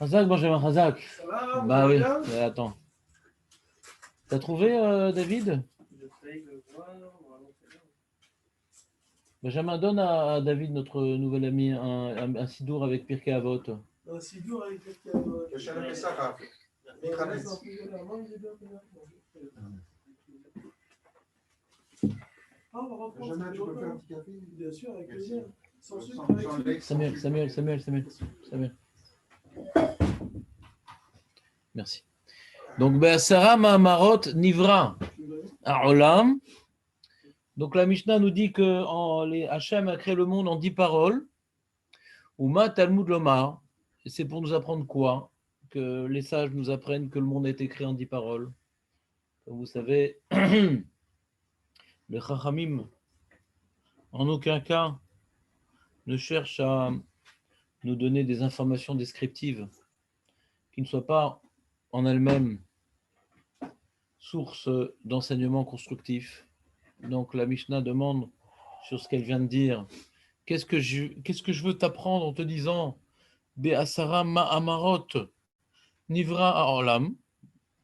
Hazak, Benjamin, Hazak. Ça va, Bah vous oui, allez bien? ouais, attends. T'as trouvé, David? J'essaye de voir. Normalement, c'est là. Benjamin, donne à David, notre nouvel ami, un sidour avec Pirkei Avot. Un sidour avec quelqu'un. לשלם בשכר, מתחלץ. Ah, on va reprendre. Jamais tu peux faire un petit café? Bien sûr, avec plaisir. Sans sucre, Sans avec lait, sans Samuel, sucre. Samuel. Merci. Donc, Sarah Mahamarot Nivra Olam. Donc, la Mishnah nous dit que Hachem a créé le monde en 10 paroles. Uma Talmud Lomar. Et c'est pour nous apprendre quoi? Que les sages nous apprennent que le monde a été créé en 10 paroles. Comme vous savez, les Chachamim, en aucun cas, ne cherchent à nous donner des informations descriptives qui ne soient pas en elles-mêmes source d'enseignement constructif. Donc la Mishnah demande sur ce qu'elle vient de dire, qu'est-ce que je veux t'apprendre en te disant Be'asara ma'amarot nivra ha'olam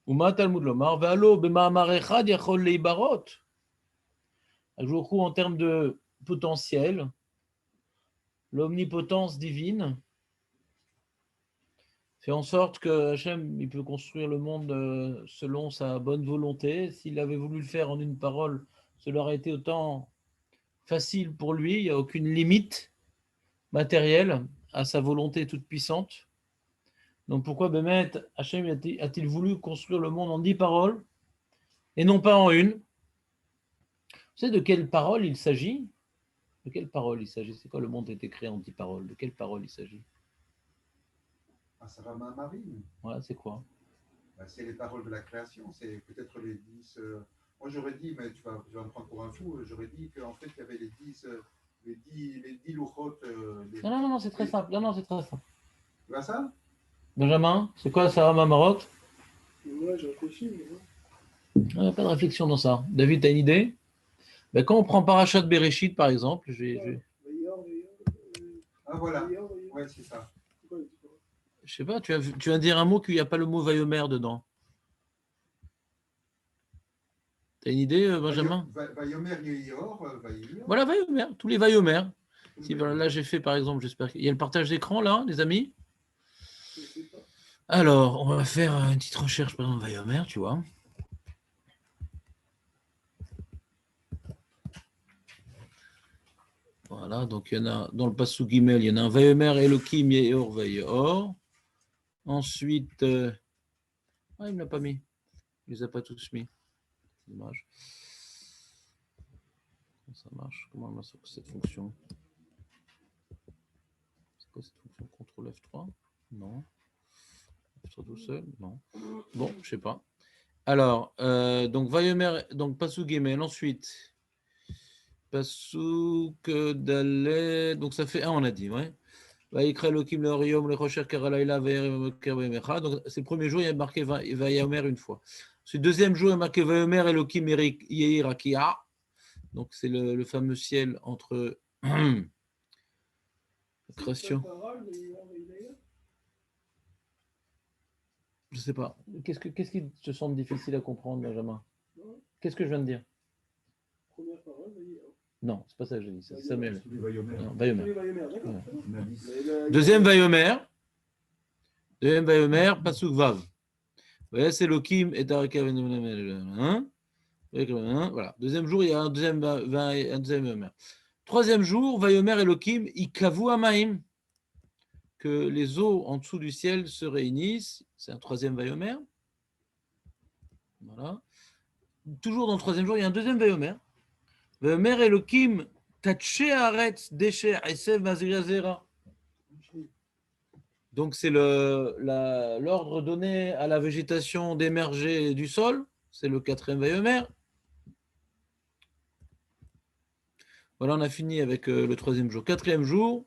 u'ma talmud lomar ve'alo be'ma'amar echad yachol leibarot. En termes de potentiel, l'omnipotence divine fait en sorte que Hachem il peut construire le monde selon sa bonne volonté. S'il avait voulu le faire en une parole, cela aurait été autant facile pour lui. Il n'y a aucune limite matérielle à sa volonté toute puissante. Donc pourquoi Bémet Hachem a-t-il voulu construire le monde en 10 paroles et non pas en une? Vous savez de quelle parole il s'agit? De quelle parole il s'agit? C'est quoi le monde a été créé en 10 paroles? De quelle parole il s'agit? Asara Mahamarine. Voilà, c'est quoi? C'est les paroles de la création, c'est peut-être les 10. Moi j'aurais dit, mais tu vas me prendre pour un fou, j'aurais dit qu'en fait il y avait les 10 louchot. Non, c'est très simple. Non, c'est très simple. Tu vois ça? Benjamin, c'est quoi Sarah Mamarot? Moi, j'ai réfléchi, mais non. Il n'y a pas de réflexion dans ça. David, tu as une idée? Ben, quand on prend Parashat Bereshit, par exemple, Ah voilà, ouais, c'est ça. je sais pas, tu vas dire un mot qu'il n'y a pas le mot Vayomer dedans. Tu as une idée, Benjamin? Vayomer Yeyor, Vayomer. Voilà, Vayomer, tous les Vayomer. Si, voilà, là, j'ai fait, par exemple, j'espère qu'il y a le partage d'écran, là, les amis? Alors, on va faire une petite recherche, par exemple, Vayomer, tu vois. Voilà, donc il y en a, dans le Passou Gimel, il y en a un Vayomer, Elohim, Yeyor, Vayor. Ensuite, il ne me l'a pas mis. Il ne les a pas tous mis. C'est dommage. Comment ça marche? Comment elle marche cette fonction? C'est quoi cette fonction? CTRL F3? Non. F3 tout seul? Non. Bon, je ne sais pas. Alors, donc Vayomer, donc Passou Gimel. Ensuite, Passouk Dalet, donc ça fait un, on a dit, ouais. Donc c'est le premier jour, il y a marqué Vayomer une fois. C'est le deuxième jour, il y a marqué Vayomer Elohim Yeir Akia. Donc c'est le fameux ciel entre la création. Je ne sais pas. Qu'est-ce qui te semble difficile à comprendre, Benjamin? Qu'est-ce que je viens de dire? Première parole, non, c'est pas ça que j'ai dit, c'est Samuel. Non, Vayomer. Deuxième Vayomer. Deuxième Vayomer, Pasuk Vav. Voilà, c'est Lokim et hein? Voilà. Deuxième jour, il y a un deuxième Vayomer. Troisième jour, Vayomer et Lokim, Ikavu Amaim. Que les eaux en dessous du ciel se réunissent. C'est un troisième Vayomer. Voilà. Toujours dans le troisième jour, il y a un deuxième Vayomer. Vayomer Elohim Taché Aretz Desher Esev Mazriazera. Donc c'est l'ordre donné à la végétation d'émerger du sol. C'est le quatrième Vayomer. Voilà, on a fini avec le troisième jour. Quatrième jour,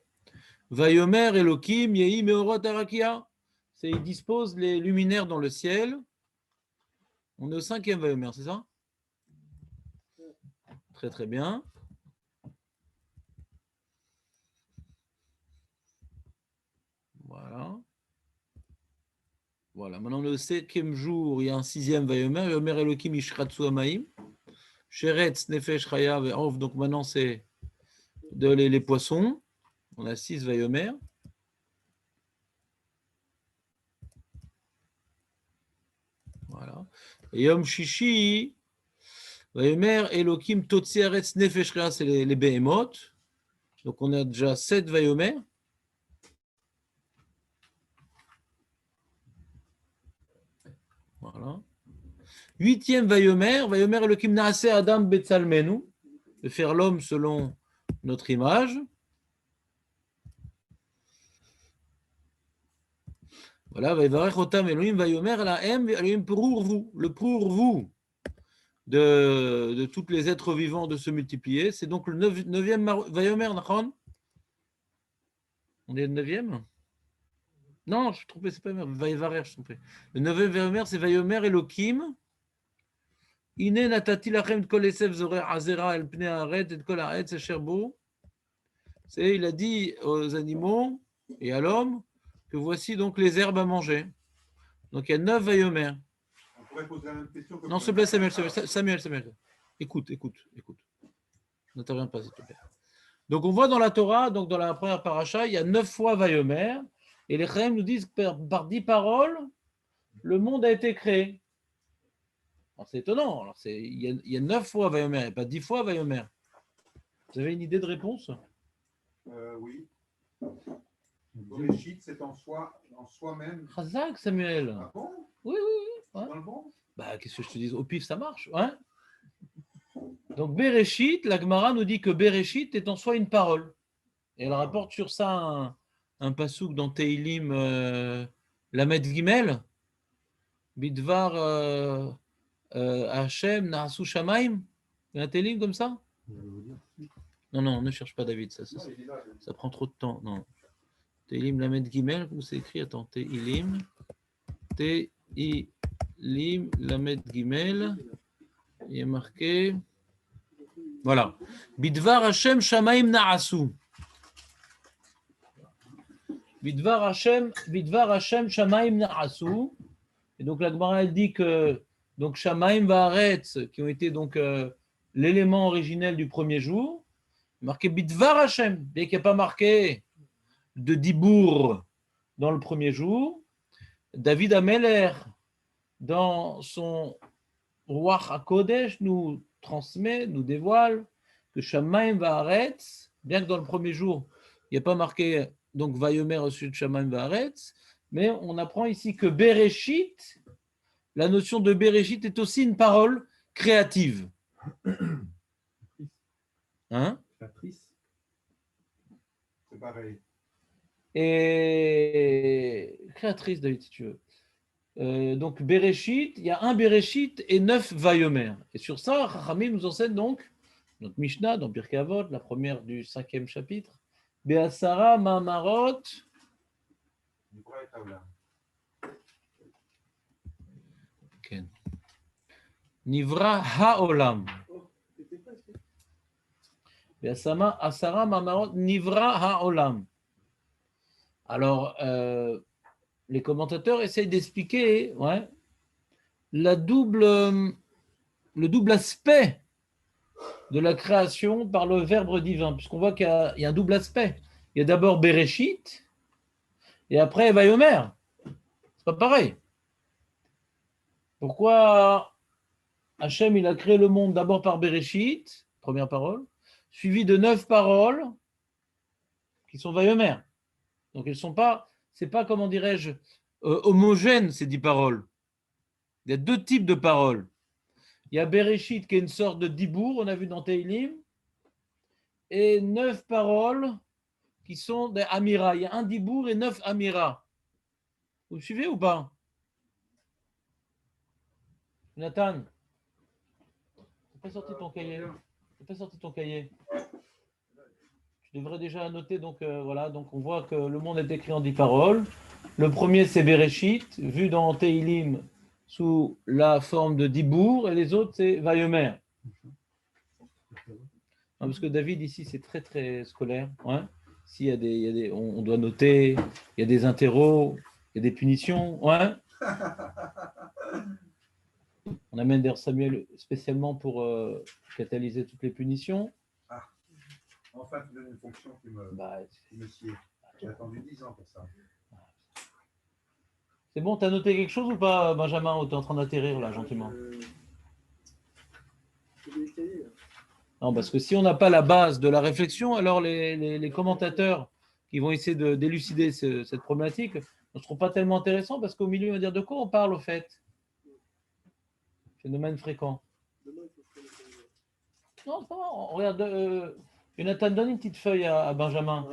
Vayomer Elohim Yehi Meorot Arakia. C'est il dispose les luminaires dans le ciel. On est au cinquième Vayomer, c'est ça? Très très bien. Voilà. Voilà, maintenant le 5e jour, il y a un 6e Vayomer. Vayomer Elohim Ishratsu Amaim. Sheretz Nefesh Chaya Ve'ov. Donc maintenant, c'est les poissons. On a 6 Vayomer. Voilà. Et Yom Shishi, Vayomer Elohim Totsi Eretz Nefesh Chaya, c'est les Behemoth. Donc on a déjà 7 Vayomer. Voilà. 8e Vayomer, Vayomer Elohim Naase Adam Betzalmenu, de faire l'homme selon notre image. Voilà, Vayivarech Otam Elohim Vayomer Lahem Elohim pour vous, le pour vous de tous les êtres vivants de se multiplier. C'est donc le 9e Vayomer, Nachon. On est le 9e? Non, je suis trompé, c'est pas Vayivarech, je suis trompé. Le 9e Vayomer, c'est Vayomer Elohim. Ine natati lachem kol esef zorer azera el pnei haaretz et kol haaretz asher bo. C'est, il a dit aux animaux et à l'homme que voici donc les herbes à manger. Donc il y a 9 vayomer. On pourrait poser la même question. Non, s'il te plaît, Samuel. Écoute. N'interviens pas, s'il te plaît. Donc on voit dans la Torah, donc dans la première paracha, il y a 9 fois vayomer. Et les Chaim nous disent que par 10 paroles, le monde a été créé. Alors, c'est étonnant. Alors, il y a 9 fois Vayomer et pas 10 fois Vayomer. Vous avez une idée de réponse? Oui. Bereshit, c'est en soi-même. Chazak, Samuel. Ah bon? Oui. Dans le bon? Bah, qu'est-ce que je te dis? Au pif, ça marche. Hein? Donc, Bereshit, la Gemara nous dit que Bereshit est en soi une parole. Et elle rapporte sur ça un pasouk dans Teilim, Lamed Gimel, Bidvar. Hachem, Naasu Shamaim, il y a un Télim comme ça? Non, ne cherche pas David, ça prend trop de temps. Non. Télim Lamed Gimel, où c'est écrit? Attends, Télim Lamed Gimel, il est marqué. Voilà. Bidvar Hachem Shamaim Naasu. Bidvar Hachem Shamaim Naasu. Et donc la Gemara elle dit que donc Shamaim Vaaretz, qui ont été donc l'élément originel du premier jour, marqué Bidvar Hashem, bien qu'il n'y ait pas marqué de Dibour dans le premier jour. David Ameler, dans son Ruach HaKodesh, nous transmet, nous dévoile que Shamaim Vaaretz, bien que dans le premier jour, il n'y a pas marqué donc Vayomer au sud de Shamaim Vaaretz, mais on apprend ici que Bereshit, la notion de Bereshit est aussi une parole créative. Hein? C'est pareil. Et créatrice, David, si tu veux. Donc Bereshit, il y a un Bereshit et 9 Vayomer. Et sur ça, Chachamim nous enseigne donc notre Mishnah dans Pirkei Avot, la première du 5e chapitre. Be'asara Ma'amarot. Nivra Ha'olam. Asara Mamarot Nivra Ha'olam. Alors, les commentateurs essayent d'expliquer le double aspect de la création par le verbe divin, puisqu'on voit qu'il y a un double aspect. Il y a d'abord Bereshit, et après Vayomer. C'est pas pareil. Pourquoi Hachem, il a créé le monde d'abord par Bereshit, première parole, suivi de 9 paroles qui sont Vayomer. Donc elles sont pas, c'est pas, comment dirais-je, homogène ces 10 paroles. Il y a 2 types de paroles. Il y a Bereshit qui est une sorte de Dibour, on a vu dans Teilim, et 9 paroles qui sont des Amira. Il y a un Dibour et 9 Amira. Vous suivez ou pas? Nathan, t'as pas sorti ton cahier. Tu devrais déjà noter, donc voilà, donc on voit que le monde est écrit en 10 paroles. Le premier c'est Bereshit, vu dans Teilim sous la forme de Dibour, et les autres c'est Vayomer. Parce que David ici c'est très très scolaire. S'il y a on doit noter, il y a des interros, il y a des punitions. On amène d'ailleurs Samuel spécialement pour catalyser toutes les punitions. Enfin, tu donnes une fonction qui me sied. J'ai attendu 10 ans pour ça. C'est bon, t'as noté quelque chose ou pas, Benjamin, ou t'es en train d'atterrir là, gentiment? Non, parce que si on n'a pas la base de la réflexion, alors les commentateurs qui vont essayer de d'élucider cette problématique ne seront pas tellement intéressants parce qu'au milieu, on va dire de quoi on parle au fait? Phénomène fréquent. Non, c'est pas grave. Regarde, Jonathan, donne une petite feuille à Benjamin.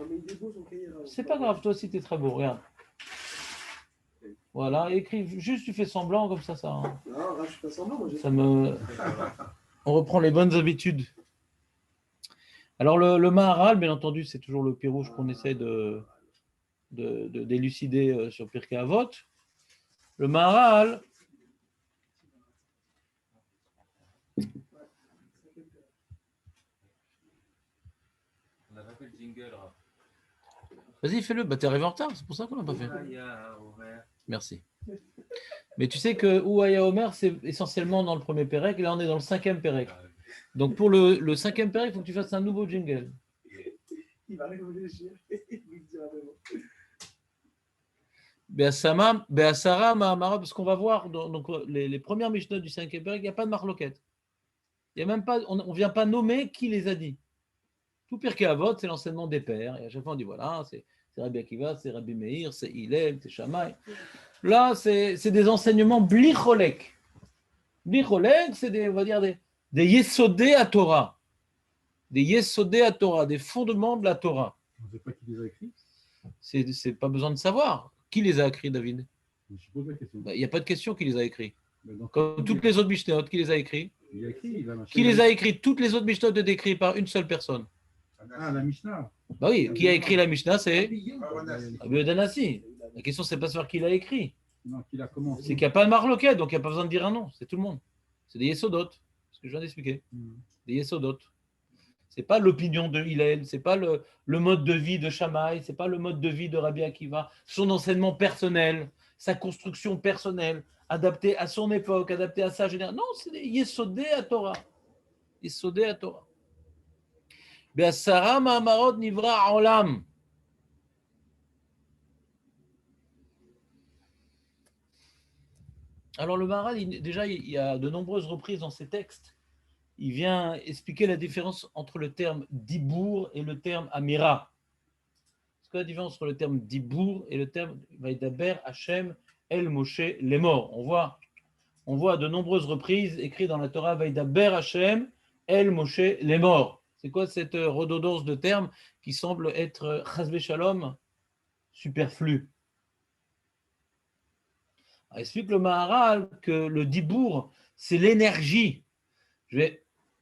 C'est pas grave, toi aussi, tu es très beau. Regarde. Voilà, écris. Juste, tu fais semblant comme ça. Non, je fais pas semblant. Moi, ça me... On reprend les bonnes habitudes. Alors, le Maharal, bien entendu, c'est toujours le pirouge qu'on essaie d'élucider sur Pirkei Avot. Le Maharal. On n'a pas fait le jingle. Vas-y, fais-le. Bah, t'es arrivé en retard, c'est pour ça qu'on l'a pas fait. Merci. Mais tu sais que Ouaya Omer, c'est essentiellement dans le premier Pérec, et là on est dans le 5e Pérec. Donc pour le 5e Pérec, il faut que tu fasses un nouveau jingle. Il va réfléchir. Il dira Be'asara Mahamara, parce qu'on va voir donc, les premières Mishnot du 5e Pérec, il n'y a pas de marloquette. Il y a même pas, on ne vient pas nommer qui les a dit. Tout Pirkei Avot, c'est l'enseignement des pères. Et à chaque fois on dit voilà, c'est Rabbi Akiva, c'est Rabbi Meir, c'est Hillel, c'est Shammai. Là, c'est des enseignements blicholek. Blicholek, c'est des, on va dire, des yesodé à Torah. Des yesodé à Torah, des fondements de la Torah. On ne sait pas qui les a écrits. C'est pas besoin de savoir. Qui les a écrits, David? Je pose la question. Il n'y a pas de question qui les a écrits. Donc, comme toutes les autres Mishnayot, qui les a écrits? Il a écrit. Qui les a écrits? Toutes les autres Mishnayot étaient écrites par une seule personne. Ah, la Mishnah. Bah oui, qui a écrit la Mishnah, c'est Rabbi Rabbi Danassi. La question, c'est pas savoir qui l'a écrit. Non, qui l'a commencé. C'est qu'il n'y a pas de marloquette, donc il n'y a pas besoin de dire un nom. C'est tout le monde. C'est des yesodot, ce que je viens d'expliquer. Des yesodot. C'est pas l'opinion de Hillel, c'est pas le mode de vie de Shammai, c'est pas le mode de vie de Rabbi Akiva, son enseignement personnel, sa construction personnelle, adaptée à son époque, adaptée à sa génération. Non, c'est des yesodé à Torah. Yesodé à Torah. Be'asara ma'amarot nivra olam. Alors le Maharal, déjà, il y a de nombreuses reprises dans ses textes, il vient expliquer la différence entre le terme dibour et le terme amira. C'est quoi la différence entre le terme dibour et le terme Vaidaber Hashem El Moshe Lemor? On voit à de nombreuses reprises écrit dans la Torah Vaidaber Hashem El Moshe Lemor. C'est quoi cette redondance de termes qui semble être Chazve Shalom superflu? Alors, explique le Maharal que le dibour, c'est l'énergie. Je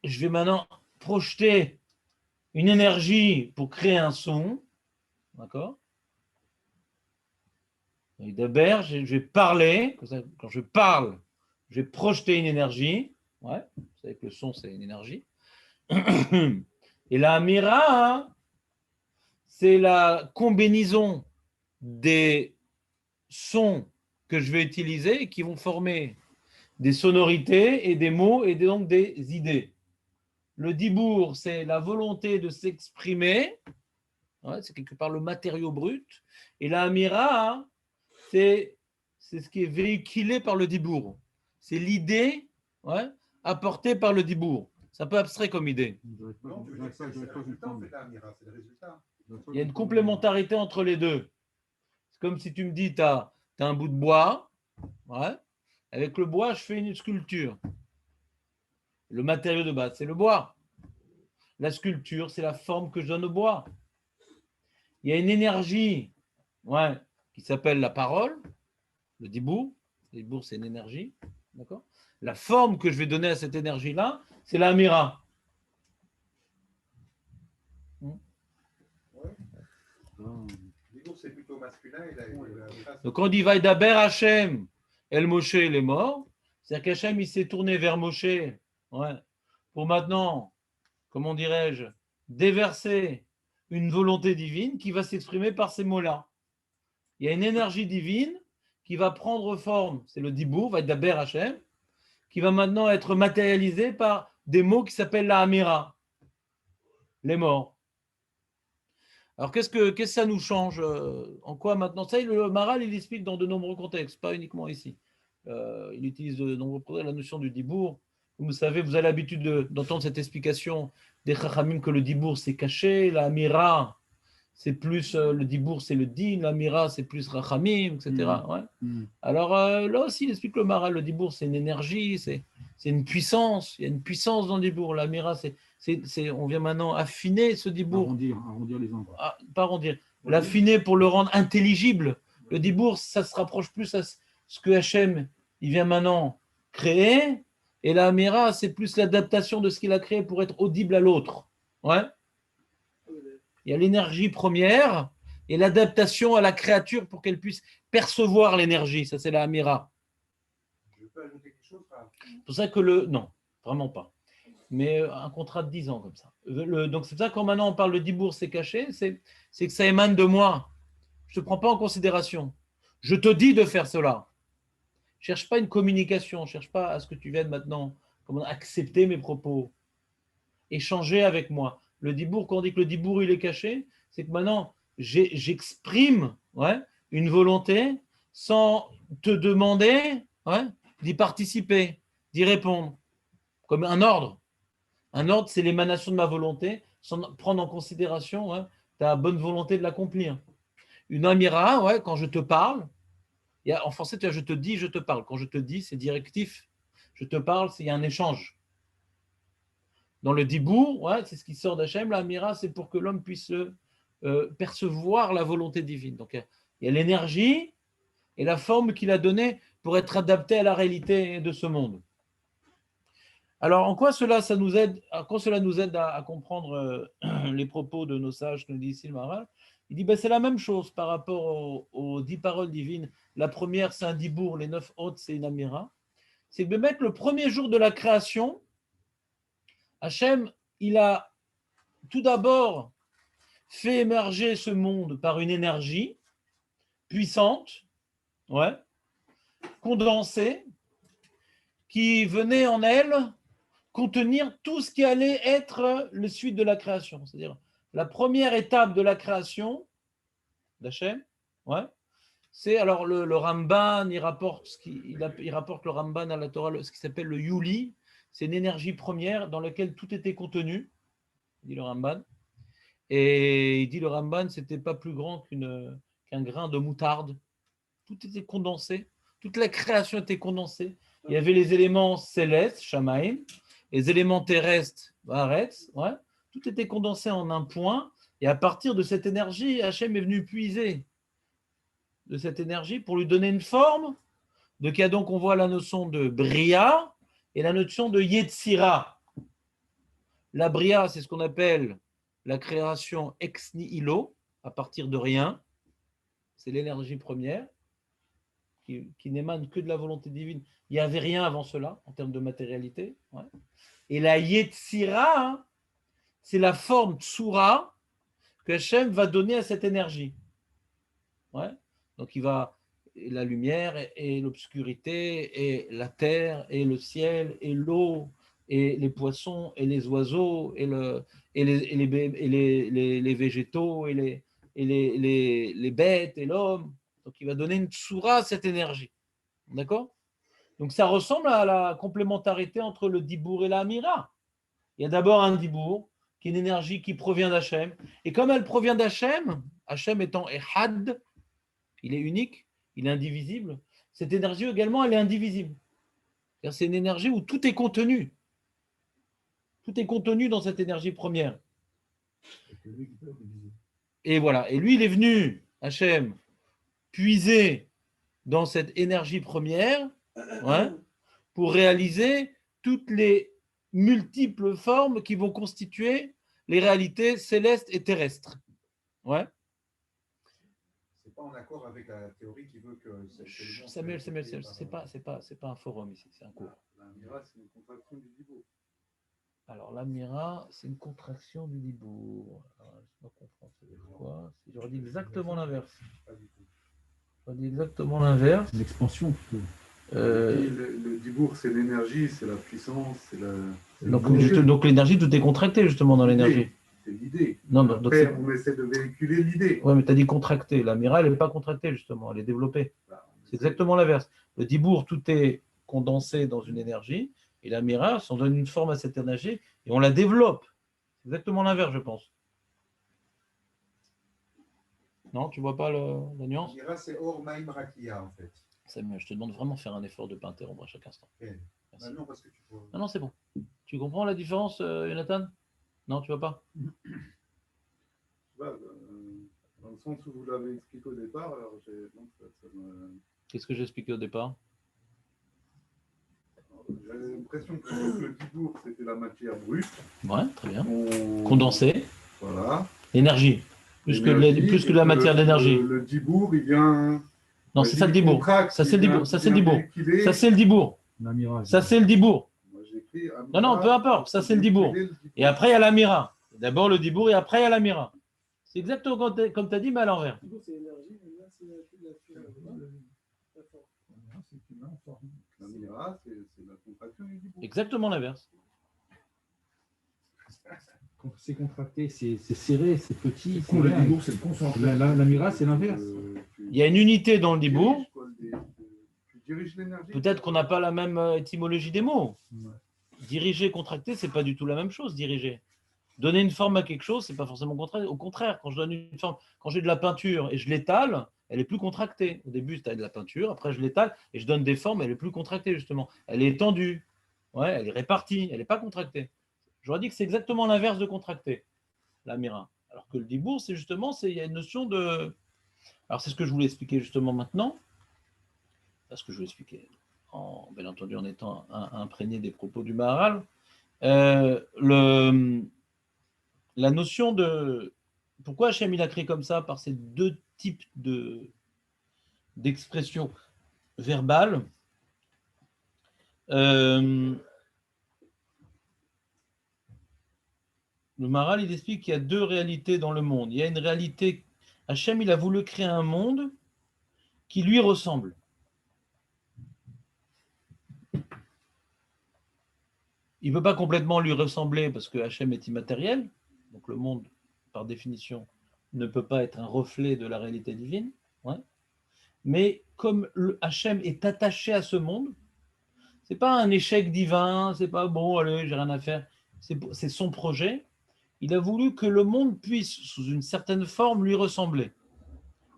vais maintenant projeter une énergie pour créer un son. D'accord? Et d'abord, je vais parler. Quand je parle, je vais projeter une énergie. Ouais, vous savez que le son, c'est une énergie. Et la Amira, c'est la combinaison des sons que je vais utiliser et qui vont former des sonorités et des mots et donc des idées. Le dibour, c'est la volonté de s'exprimer, ouais, c'est quelque part le matériau brut, et la amira, c'est ce qui est véhiculé par le dibour. C'est l'idée, ouais, apportée par le dibour. C'est un peu abstrait comme idée. Non, c'est le résultat, en fait, la Amira, c'est le résultat. Il y a une complémentarité entre les deux. C'est comme si tu me dis, tu as un bout de bois, ouais, avec le bois, je fais une sculpture. Le matériau de base, c'est le bois. La sculpture, c'est la forme que je donne au bois. Il y a une énergie, ouais, qui s'appelle la parole, le dibour. Le dibour, c'est une énergie. D'accord ? La forme que je vais donner à cette énergie-là, c'est la mira. Dibour, c'est plutôt masculin. Donc quand on dit Vaidaber Hashem, El Moshe, il est mort. C'est-à-dire qu'Hachem, il s'est tourné vers Moshe, ouais, pour maintenant, comment dirais-je, déverser une volonté divine qui va s'exprimer par ces mots-là. Il y a une énergie divine qui va prendre forme, c'est le Dibour, va être d'Aber Hachem, qui va maintenant être matérialisé par des mots qui s'appellent la Hamira, les morts. Alors, qu'est-ce que ça nous change en quoi maintenant? Ça, le Maral, il explique dans de nombreux contextes, pas uniquement ici. Il utilise de nombreux contextes la notion du Dibour. Vous savez, vous avez l'habitude d'entendre cette explication des Chachamim que le Dibour, c'est caché, la Hamira, c'est plus, le Dibour, c'est le Din, la Hamira, c'est plus Rachamim, etc. Ouais. Alors, là aussi, il explique le Maral, le Dibour, c'est une énergie, c'est une puissance, il y a une puissance dans le Dibour. La Hamira, on vient maintenant affiner ce Dibour. Arrondir les angles. Pas arrondir. L'affiner pour le rendre intelligible. Le Dibour, ça se rapproche plus à ce que Hachem, il vient maintenant créer. Et la Hamira, c'est plus l'adaptation de ce qu'il a créé pour être audible à l'autre. Ouais. Il y a l'énergie première et l'adaptation à la créature pour qu'elle puisse percevoir l'énergie. Ça, c'est la Hamira. Je peux ajouter quelque chose? C'est pour ça que non, vraiment pas. Mais un contrat de 10 ans comme ça. Donc c'est pour ça que quand maintenant on parle de Dibour, c'est caché, c'est que ça émane de moi. Je ne te prends pas en considération. Je te dis de faire cela. Je ne cherche pas une communication, je ne cherche pas à ce que tu viennes maintenant accepter mes propos, échanger avec moi. Le Dibour, quand on dit que le Dibour il est caché, c'est que maintenant j'exprime une volonté sans te demander d'y participer, d'y répondre, comme un ordre. Un ordre, c'est l'émanation de ma volonté, sans prendre en considération ta bonne volonté de l'accomplir. Une amira, quand je te parle, en français, je te dis, je te parle. Quand je te dis, c'est directif. Je te parle, il y a un échange. Dans le dibour, c'est ce qui sort d'Hachem. L'amira, c'est pour que l'homme puisse percevoir la volonté divine. Donc, il y a l'énergie et la forme qu'il a donnée pour être adapté à la réalité de ce monde. Alors, en quoi cela nous aide à comprendre les propos de nos sages, que nous dit ici le Maharal? Il dit c'est la même chose par rapport aux 10 paroles divines. La première, c'est un dibour, les 9 autres, c'est une amira. C'est que mettre le premier jour de la création, Hachem, il a tout d'abord fait émerger ce monde par une énergie puissante, condensée, qui venait en elle contenir tout ce qui allait être le suite de la création. C'est-à-dire la première étape de la création d'Hachem, c'est alors le Ramban, il rapporte le Ramban à la Torah, ce qui s'appelle le Yuli, c'est une énergie première dans laquelle tout était contenu, dit le Ramban. Et il dit le Ramban, c'était pas plus grand qu'un grain de moutarde. Tout était condensé, toute la création était condensée. Il y avait les éléments célestes, Shamaim, les éléments terrestres, Haaretz, tout était condensé en un point. Et à partir de cette énergie, Hachem est venu puiser de cette énergie pour lui donner une forme. Donc on voit la notion de Bria et la notion de Yetzira. La Bria, c'est ce qu'on appelle la création ex nihilo, à partir de rien. C'est l'énergie première qui n'émane que de la volonté divine. Il n'y avait rien avant cela, en termes de matérialité. Et la Yetzira, c'est la forme tsura que Hachem va donner à cette énergie. Donc il va la lumière et l'obscurité et la terre et le ciel et l'eau et les poissons et les oiseaux et les végétaux et les bêtes et l'homme. Donc il va donner une tsura à cette énergie. D'accord? Donc ça ressemble à la complémentarité entre le dibour et la amira. Il y a d'abord un dibour qui est une énergie qui provient d'Hachem. Et comme elle provient d'Hachem, Hachem étant Ehad, il est unique, il est indivisible. Cette énergie également, elle est indivisible. C'est une énergie où tout est contenu. Tout est contenu dans cette énergie première. Et voilà. Et lui, il est venu, Hachem, puiser dans cette énergie première pour réaliser toutes les multiples formes qui vont constituer les réalités célestes et terrestres. C'est pas en accord avec la théorie qui veut que Samuel, c'est pas un forum ici, c'est un cours. L'amira, c'est une contraction du dibour. Alors, l'amira, c'est une contraction du dibour. Alors, je ne sais pas comprendre, ça veut dire quoi. J'aurais dit exactement l'inverse. Pas du tout. On dit exactement l'inverse. L'expansion plutôt. Euh, Le dibour, c'est l'énergie, c'est la puissance, c'est la. donc l'énergie, tout est contracté justement dans l'énergie. C'est l'idée. Non, donc Après, c'est- on essaie de véhiculer l'idée. Ouais, mais tu as dit contracté. La mira, elle n'est pas contractée justement, elle est développée. C'est exactement l'inverse. Le dibour, tout est condensé dans une énergie, et la mira, on donne une forme à cette énergie et on la développe. C'est exactement l'inverse, je pense. Non, tu vois pas la nuance? Mira, c'est Or Maïm Rakia, en fait. Samuel, je te demande vraiment de faire un effort de ne pas interrompre à chaque instant. Ok. Merci. Non, parce que tu peux. Non, non, c'est bon. Tu comprends la différence, Jonathan? Non, tu vois pas? Dans le sens où vous l'avez expliqué au départ, alors Qu'est-ce que j'ai expliqué au départ? j'avais l'impression que le dibour, c'était la matière brute. Ouais, très bien. Condensé. Voilà. L'énergie. Plus que la matière d'énergie. Le dibour, il vient. Non, c'est ça le dibour. Ça, c'est le dibour. Ça, c'est le dibour. Ça, c'est le dibour. Ça, c'est le dibour. Non, non, peu importe. Ça, c'est le dibour. Et après, il y a la mira. D'abord le dibour et après, il y a la mira. C'est exactement comme tu as dit, mais à l'envers. Du coup, c'est l'énergie, mais là, c'est la forme. La mira, c'est la contraction du dibour. Exactement l'inverse. Quand c'est contracté, c'est serré, c'est petit. Le dibour, c'est le concentré. La mira, c'est l'inverse. Il y a une unité dans le dibour. Tu diriges l'énergie. Peut-être qu'on n'a pas la même étymologie des mots. Ouais. Diriger, contracter, c'est pas du tout la même chose, diriger. Donner une forme à quelque chose, c'est pas forcément contraire. Au contraire, quand je donne une forme, quand j'ai de la peinture et je l'étale, elle est plus contractée. Au début, tu as de la peinture, après je l'étale et je donne des formes, elle est plus contractée justement. Elle est étendue, ouais, elle est répartie, elle n'est pas contractée. J'aurais dit que c'est exactement l'inverse de contracter, la mira. Alors que le dibour, c'est justement, il y a une notion de. Alors c'est ce que je voulais expliquer justement maintenant, parce que je voulais expliquer, bien entendu en étant imprégné des propos du Maharal. La notion de pourquoi Hachem il a créé comme ça par ces deux types d'expressions verbales. Le Maharal il explique qu'il y a deux réalités dans le monde. Il y a une réalité, Hachem il a voulu créer un monde qui lui ressemble. Il ne peut pas complètement lui ressembler parce que Hachem est immatériel, donc le monde, par définition, ne peut pas être un reflet de la réalité divine. Ouais. Mais comme Hachem est attaché à ce monde, ce n'est pas un échec divin, c'est pas bon, allez, j'ai rien à faire, c'est son projet. Il a voulu que le monde puisse, sous une certaine forme, lui ressembler.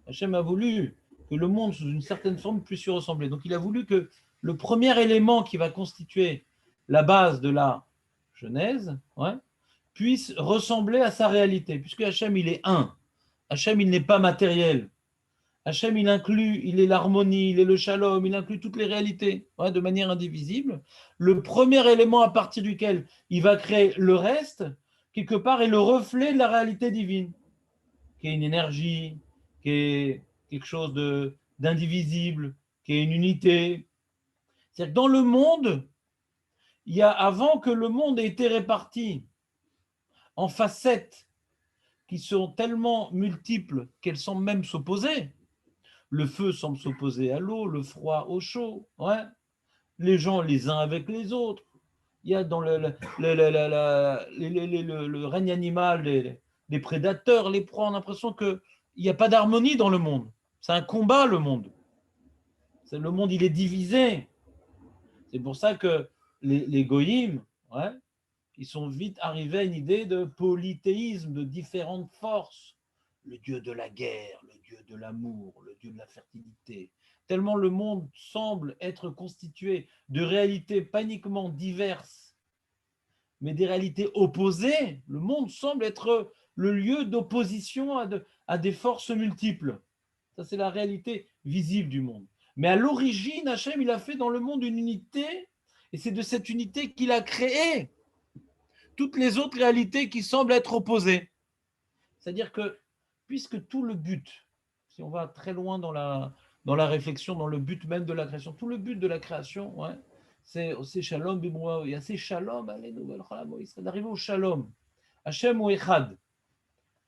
Hachem a voulu que le monde, sous une certaine forme, puisse lui ressembler. Donc il a voulu que le premier élément qui va constituer la base de la Genèse, ouais, puisse ressembler à sa réalité, puisque Hachem, il est un. Hachem, il n'est pas matériel. Hachem, il est l'harmonie, il est le shalom, il inclut toutes les réalités, ouais, de manière indivisible. Le premier élément à partir duquel il va créer le reste, quelque part, est le reflet de la réalité divine, qui est une énergie, qui est quelque chose d'indivisible, qui est une unité. C'est-à-dire que dans le monde, il y a, avant que le monde ait été réparti en facettes qui sont tellement multiples qu'elles semblent même s'opposer. Le feu semble s'opposer à l'eau, le froid au chaud, ouais. Les gens les uns avec les autres. Il y a dans le règne animal les prédateurs, les proies, on a l'impression qu'il n'y a pas d'harmonie dans le monde. C'est un combat, le monde. Le monde, il est divisé. C'est pour ça que les goïms, ouais, ils sont vite arrivés à une idée de polythéisme, de différentes forces. Le dieu de la guerre, le dieu de l'amour, le dieu de la fertilité. Tellement le monde semble être constitué de réalités pas uniquement diverses, mais des réalités opposées. Le monde semble être le lieu d'opposition à des forces multiples. Ça, c'est la réalité visible du monde. Mais à l'origine, Hachem, il a fait dans le monde une unité, et c'est de cette unité qu'il a créé toutes les autres réalités qui semblent être opposées. C'est-à-dire que, puisque tout le but, si on va très loin dans la réflexion, dans le but même de la création, tout le but de la création, ouais, c'est shalom, il y a ces shalom, c'est d'arriver au shalom. Hachem ou Echad.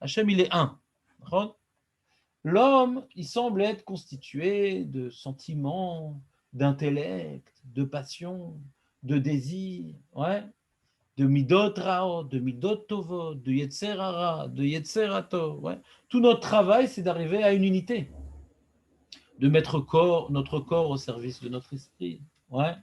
Hachem, il est un. l'homme, il semble être constitué de sentiments, d'intellect, de passion, de désir, ouais, de midot rao, de midot tovo, de yetzer hara, de yetzer hatov, ouais. Tout notre travail, c'est d'arriver à une unité, de mettre notre corps au service de notre esprit, ouais,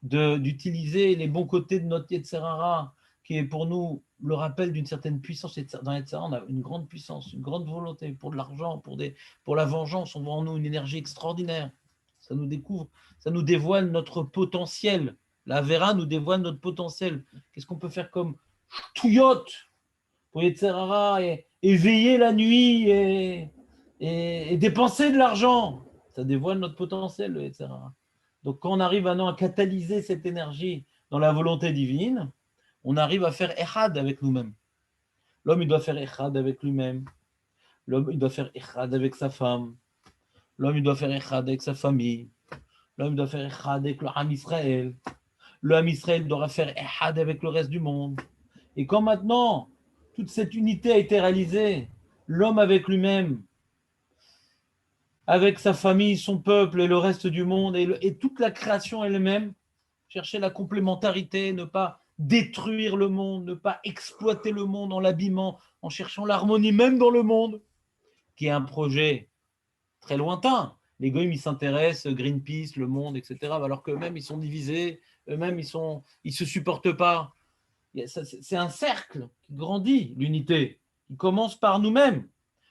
d'utiliser les bons côtés de notre yetzer hara, qui est pour nous le rappel d'une certaine puissance. Dans yetzer hara, on a une grande puissance, une grande volonté pour de l'argent, pour la vengeance. On voit en nous une énergie extraordinaire. Ça nous découvre, ça nous dévoile notre potentiel. La Vera nous dévoile notre potentiel. Qu'est-ce qu'on peut faire comme touillotte pour yetzer hara et veiller la nuit et dépenser de l'argent? Ça dévoile notre potentiel, le yetzer hara. Donc, quand on arrive maintenant à catalyser cette énergie dans la volonté divine, on arrive à faire Echad avec nous-mêmes. L'homme, il doit faire Echad avec lui-même. L'homme, il doit faire Echad avec sa femme. L'homme, il doit faire Echad avec sa famille. L'homme, il doit faire Echad avec le Ham Israël. Le Ham Israël doit faire Echad avec le reste du monde. Et quand maintenant, toute cette unité a été réalisée, l'homme avec lui-même, avec sa famille, son peuple et le reste du monde, et toute la création elle-même, chercher la complémentarité, ne pas détruire le monde, ne pas exploiter le monde en l'abîmant, en cherchant l'harmonie même dans le monde, qui est un projet très lointain. Les goïms, ils s'intéressent, Greenpeace, le monde, etc., alors qu'eux-mêmes, ils sont divisés, eux-mêmes, ils se supportent pas. C'est un cercle qui grandit, l'unité, qui commence par nous-mêmes.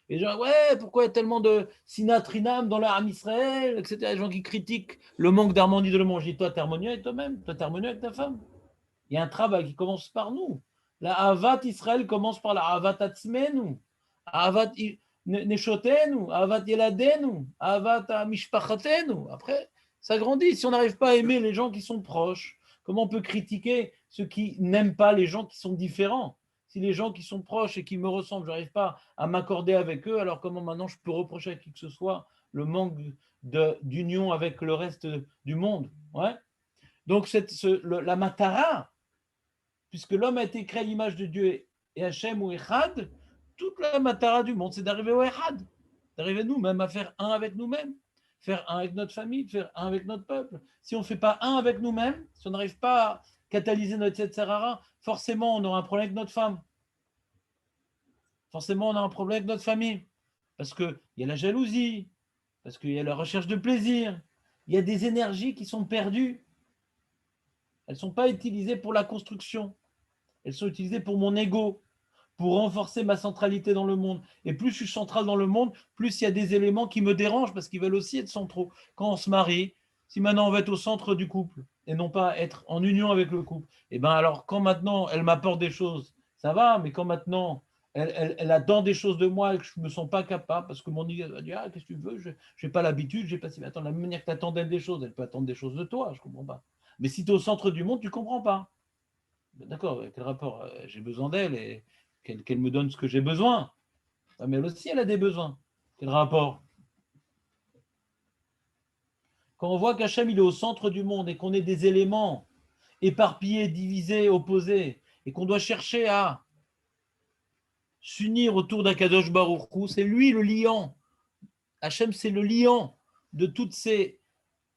Les gens, ouais, pourquoi il y a tellement de sinatrinam dans l'âme Israël, etc. Les gens qui critiquent le manque d'harmonie de le monde. Je dis, toi, t'es harmonieux avec toi-même, toi, t'es harmonieux avec ta femme. Il y a un travail qui commence par nous. La Avat Israël commence par la Avat Atzmenu, Avat Neshotenu, Avat Yeladenu, Avat Mishpachatenu. Après, ça grandit. Si on n'arrive pas à aimer les gens qui sont proches, comment on peut critiquer ceux qui n'aiment pas les gens qui sont différents? Si les gens qui sont proches et qui me ressemblent, je n'arrive pas à m'accorder avec eux, alors comment maintenant je peux reprocher à qui que ce soit le manque d'union avec le reste du monde? Ouais. Donc la matara, puisque l'homme a été créé à l'image de Dieu et Hachem ou Echad, toute la matara du monde, c'est d'arriver au Echad, d'arriver nous-mêmes à faire un avec nous-mêmes, faire un avec notre famille, faire un avec notre peuple. Si on ne fait pas un avec nous-mêmes, si on n'arrive pas à catalyser notre yetzer hara, forcément on aura un problème avec notre femme. Forcément on a un problème avec notre famille. Parce qu'il y a la jalousie, parce qu'il y a la recherche de plaisir, il y a des énergies qui sont perdues. Elles ne sont pas utilisées pour la construction. Elles sont utilisées pour mon ego, pour renforcer ma centralité dans le monde. Et plus je suis central dans le monde, plus il y a des éléments qui me dérangent parce qu'ils veulent aussi être centraux. Quand on se marie, si maintenant on va être au centre du couple et non pas être en union avec le couple, et bien alors quand maintenant elle m'apporte des choses, ça va, mais quand maintenant elle attend des choses de moi et que je ne me sens pas capable parce que mon ego va dire, ah, qu'est-ce que tu veux, je n'ai pas l'habitude, je n'ai pas si. Attends, la manière que tu attends d'elle des choses, elle peut attendre des choses de toi, je ne comprends pas. Mais si tu es au centre du monde, tu ne comprends pas. D'accord, quel rapport? J'ai besoin d'elle et qu'elle me donne ce que j'ai besoin. Mais elle aussi, elle a des besoins. Quel rapport? Quand on voit qu'Hachem, il est au centre du monde et qu'on est des éléments éparpillés, divisés, opposés, et qu'on doit chercher à s'unir autour d'Akadosh Baruch Hu, c'est lui le liant. Hachem, c'est le liant de toutes ces,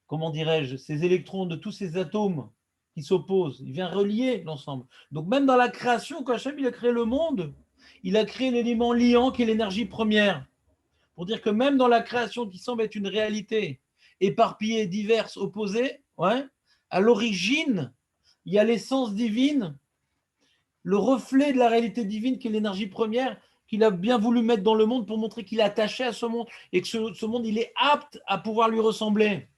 comment dirais-je, ces électrons, de tous ces atomes qui s'opposent. Il vient relier l'ensemble. Donc même dans la création, quand Hachem il a créé le monde, il a créé l'élément liant qui est l'énergie première. Pour dire que même dans la création qui semble être une réalité éparpillée, diverse, opposée, ouais, à l'origine, il y a l'essence divine, le reflet de la réalité divine qui est l'énergie première qu'il a bien voulu mettre dans le monde pour montrer qu'il est attaché à ce monde et que ce monde, il est apte à pouvoir lui ressembler.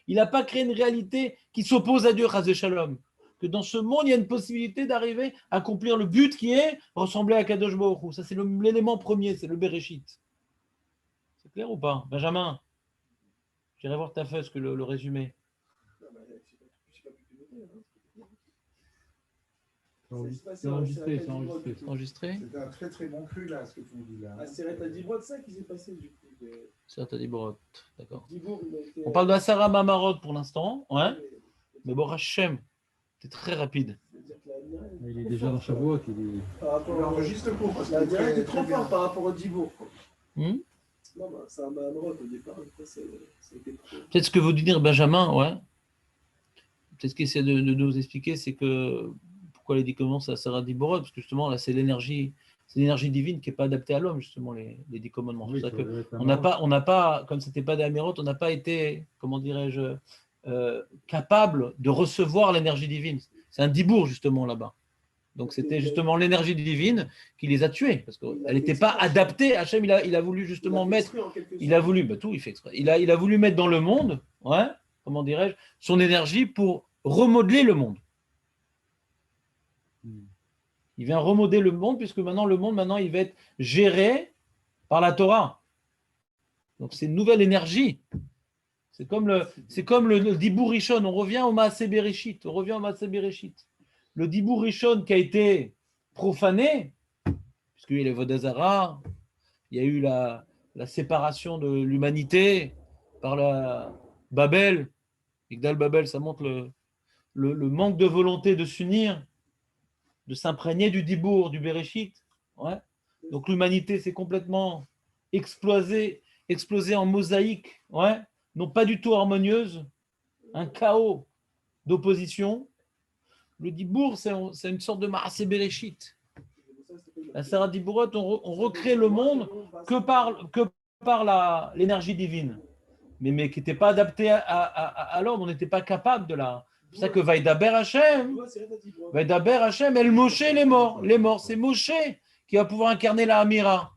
Il n'a pas créé une réalité qui s'oppose à Dieu, Chazé Shalom. Que dans ce monde, il y a une possibilité d'arriver à accomplir le but qui est ressembler à Kadosh Baruch Hu. Ça, c'est l'élément premier, c'est le Bereshit. C'est clair ou pas, Benjamin? J'irai voir ta feuille, le résumé. C'est enregistré, c'est enregistré. C'est enregistré? C'est un très très bon cru là, ce que tu nous dis là. Ah, c'est à Dibrot, ça qui s'est passé du coup. C'est à Dibrot, d'accord. Dibour, il a été. On parle de Asara Mamarot pour l'instant, ouais. Mais bon, Hachem, c'est très rapide. C'est-à-dire que la Dira, Il est déjà dans Shavuot, il est... par rapport On enregistre pour parce La que Dira était très trop bien. fort par rapport au Dibour. Hmm? Non, bah, c'est un Mahamrot au départ, après, ça a été trop. Peut-être ce que veut dire Benjamin, ouais. Peut-être ce qu'il essaie de nous expliquer, c'est que pourquoi les 10 commandements, ça sert à 10 borot, parce que justement, là, c'est l'énergie divine qui n'est pas adaptée à l'homme, justement, les 10 commandements. Oui, C'est ça ça que doit être un on n'a pas, comme c'était pas des Amirot, on n'a pas été, comment dirais-je, capable de recevoir l'énergie divine. C'est un dibour, justement, là-bas. Donc, c'était justement l'énergie divine qui les a tués, parce qu'elle n'était pas adaptée. Hachem, il a voulu justement mettre. Il a voulu, bah, tout, il fait exprès. Il a voulu mettre dans le monde, ouais, comment dirais-je, son énergie pour remodeler le monde. Il vient remodeler le monde, puisque maintenant, le monde, il va être géré par la Torah. Donc, c'est une nouvelle énergie. C'est comme le Dibour Rishon. On revient au Maaseh Bereshit. Le Dibour Rishon qui a été profané, puisqu'il y a les Vodazara, il y a eu la séparation de l'humanité par la Babel. Migdal Babel, ça montre le manque de volonté de s'unir, de s'imprégner du Dibour, du Bereshit. Ouais. Donc l'humanité s'est complètement explosée en mosaïque, ouais, non pas du tout harmonieuse, un chaos d'opposition. Le Dibour, c'est une sorte de Maaseh Bereshit. La Sarah Dibourot, on recrée le monde que par l'énergie divine, mais qui n'était pas adaptée à l'homme, on n'était pas capable de la. C'est pour ça que Vaïdaber Hashem, El Moshe, les morts, c'est Moshe qui va pouvoir incarner la Hamira.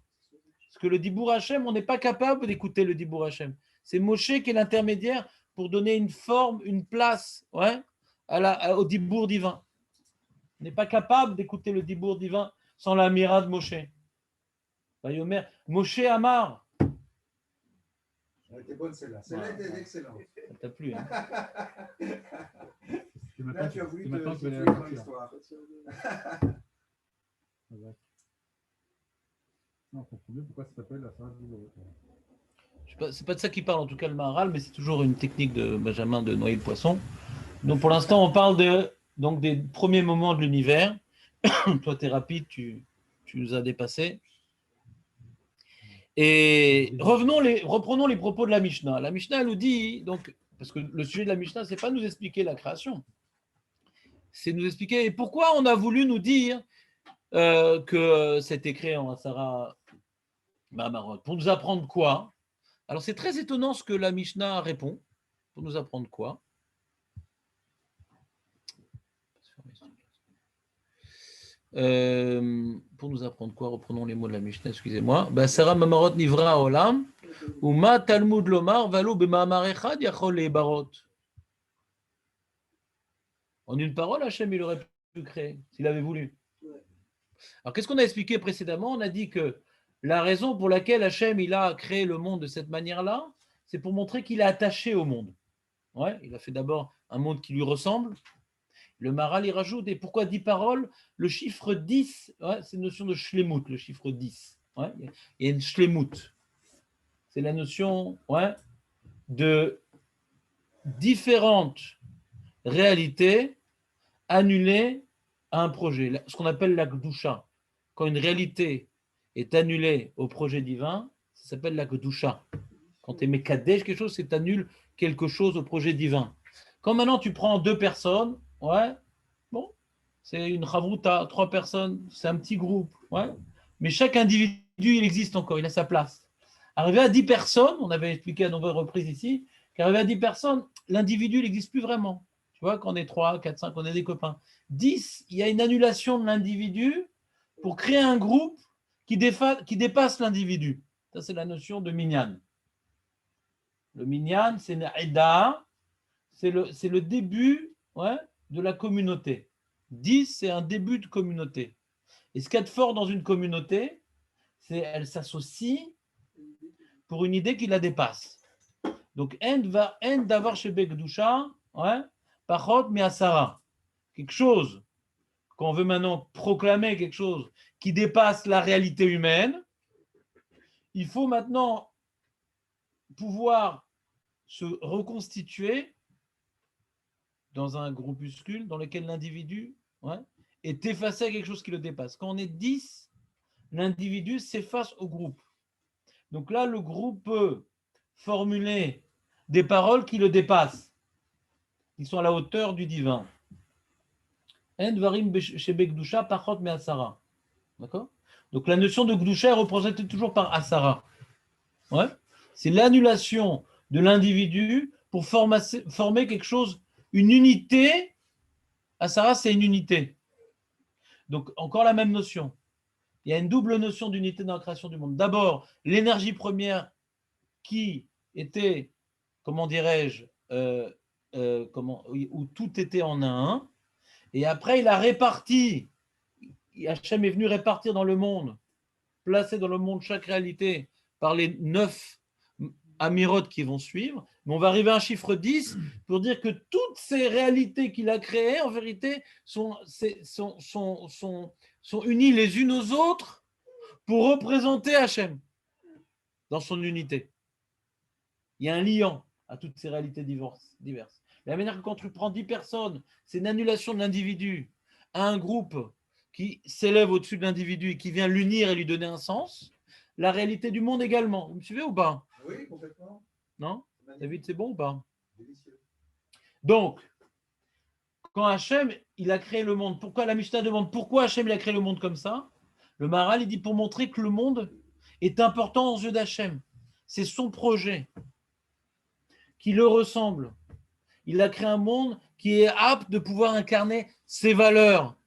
Parce que le Dibour Hashem, on n'est pas capable d'écouter le Dibour Hashem. C'est Moshe qui est l'intermédiaire pour donner une forme, une place, ouais, au Dibour divin. On n'est pas capable d'écouter le Dibour divin sans la Hamira de Moshe. Vayomer, Moshe Amar. Elle était bonne celle-là. Celle-là était excellente. Ça t'a plu, hein? Là, tu as voulu te maintenant que situer la dans lecture. l'histoire. Non, on comprend mieux pourquoi ça s'appelle la Sarah Dibourot. C'est pas de ça qu'il parle, en tout cas, le Maharal, mais c'est toujours une technique de Benjamin de noyer le poisson. Donc, pour l'instant, on parle des premiers moments de l'univers. Toi, tu es rapide, tu nous as dépassé. Et reprenons les propos de la Mishnah. La Mishnah nous dit, donc, parce que le sujet de la Mishnah, c'est pas nous expliquer la création, c'est nous expliquer pourquoi on a voulu nous dire que c'est écrit en Asara Mahamarot. Pour nous apprendre quoi? Alors, c'est très étonnant ce que la Mishnah répond. Pour nous apprendre quoi? Pour nous apprendre quoi? Reprenons les mots de la Mishnah, excusez-moi. Sarah Mamarot Nivra Olam, Uma Talmud Lomar, Valo Bemamar Echad, Yachol et Barot. En une parole, Hachem, il aurait pu créer, s'il avait voulu. Alors, qu'est-ce qu'on a expliqué précédemment? On a dit que la raison pour laquelle Hachem, il a créé le monde de cette manière-là, c'est pour montrer qu'il est attaché au monde. Ouais, il a fait d'abord un monde qui lui ressemble. Le Maharal, il rajoute, et pourquoi 10 paroles? Le chiffre 10, ouais, c'est une notion de shlemut, le chiffre 10. Ouais, il y a une shlemut. C'est la notion, ouais, de différentes réalités annulées à un projet. Ce qu'on appelle la Gdusha. Quand une réalité est annulée au projet divin, ça s'appelle la Gdusha. Quand tu es Mekadesh quelque chose, c'est que tu annules quelque chose au projet divin. Quand maintenant tu prends 2 personnes, ouais, bon, c'est une chavruta, 3 personnes, c'est un petit groupe, ouais, mais chaque individu, il existe encore, il a sa place. Arrivé à 10 personnes, on avait expliqué à nombreuses reprises ici, qu'arrivé à 10 personnes, l'individu, il n'existe plus vraiment. Tu vois, quand on est 3, 4, 5, on est des copains. 10, il y a une annulation de l'individu pour créer un groupe qui dépasse l'individu. Ça, c'est la notion de minyan. Le minyan, c'est une aida, c'est le début, ouais, de la communauté. 10, c'est un début de communauté. Et ce qu'il y a de fort dans une communauté, c'est qu'elle s'associe pour une idée qui la dépasse. Donc, end d'avoir chez Begdusha, ouais, pachot miasara. Quelque chose, quand on veut maintenant proclamer quelque chose qui dépasse la réalité humaine, il faut maintenant pouvoir se reconstituer dans un groupuscule dans lequel l'individu, ouais, est effacé à quelque chose qui le dépasse. Quand on est 10, l'individu s'efface au groupe. Donc là, le groupe peut formuler des paroles qui le dépassent, qui sont à la hauteur du divin. En dvarim shebe gdusha pachot me'asara. D'accord? Donc la notion de gdusha est représentée toujours par asara. Ouais? C'est l'annulation de l'individu pour former quelque chose, une unité. Asara, c'est une unité. Donc encore la même notion. Il y a une double notion d'unité dans la création du monde. D'abord, l'énergie première qui était, comment dirais-je, où tout était en un. Et après, il a réparti. Hachem est venu répartir dans le monde, placer dans le monde chaque réalité par les 9 amirot qui vont suivre. Mais on va arriver à un chiffre 10 pour dire que toutes ces réalités qu'il a créées, en vérité, sont unies les unes aux autres pour représenter Hachem dans son unité. Il y a un liant à toutes ces réalités diverses. De la manière que quand tu prends 10 personnes, c'est une annulation de l'individu à un groupe qui s'élève au-dessus de l'individu et qui vient l'unir et lui donner un sens. La réalité du monde également. Vous me suivez ou pas? Oui, complètement. Non? David, c'est bon ou pas? Délicieux. Donc, quand Hachem, il a créé le monde, pourquoi la Mishnah demande pourquoi Hachem il a créé le monde comme ça? Le Maharal, il dit pour montrer que le monde est important aux yeux d'Hachem. C'est son projet qui le ressemble. Il a créé un monde qui est apte de pouvoir incarner ses valeurs,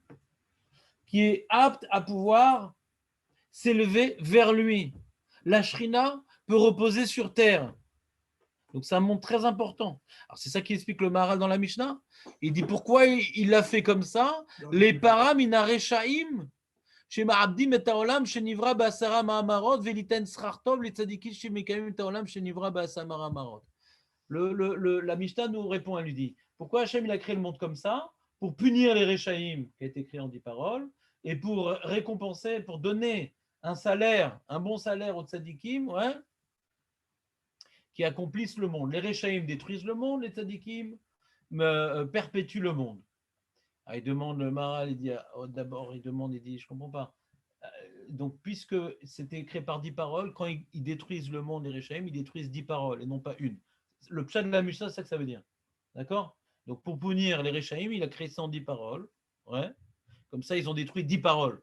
qui est apte à pouvoir s'élever vers lui. La Shrina peut reposer sur terre. Donc c'est un monde très important. Alors c'est ça qui explique le Maharal dans la Mishnah. Il dit pourquoi il l'a fait comme ça. Les param inarechaim shema abdim et haolam shenivra ba'asara ma'amarot veliten srartov les tzadikim shemekayim et haolam shenivra ba'asara ma'amarot. La Mishnah nous répond, elle lui dit pourquoi Hachem il a créé le monde comme ça? Pour punir les Rechaim, qui a été écrit en 10 paroles, et pour récompenser, pour donner un salaire, un bon salaire aux tzadikim, ouais, qui accomplissent le monde. Les Rechaim détruisent le monde, les tzadikim perpétuent le monde. Ah, il demande, le Maharal, il dit, d'abord, il dit, je ne comprends pas. Donc, puisque c'était écrit par 10 paroles, quand ils détruisent le monde, les Rechaim, ils détruisent 10 paroles et non pas une. Le pshat de la Mishnah, c'est ça que ça veut dire. D'accord? Donc, pour punir les Rechaim, il a créé 110 paroles. Ouais. Comme ça, ils ont détruit 10 paroles.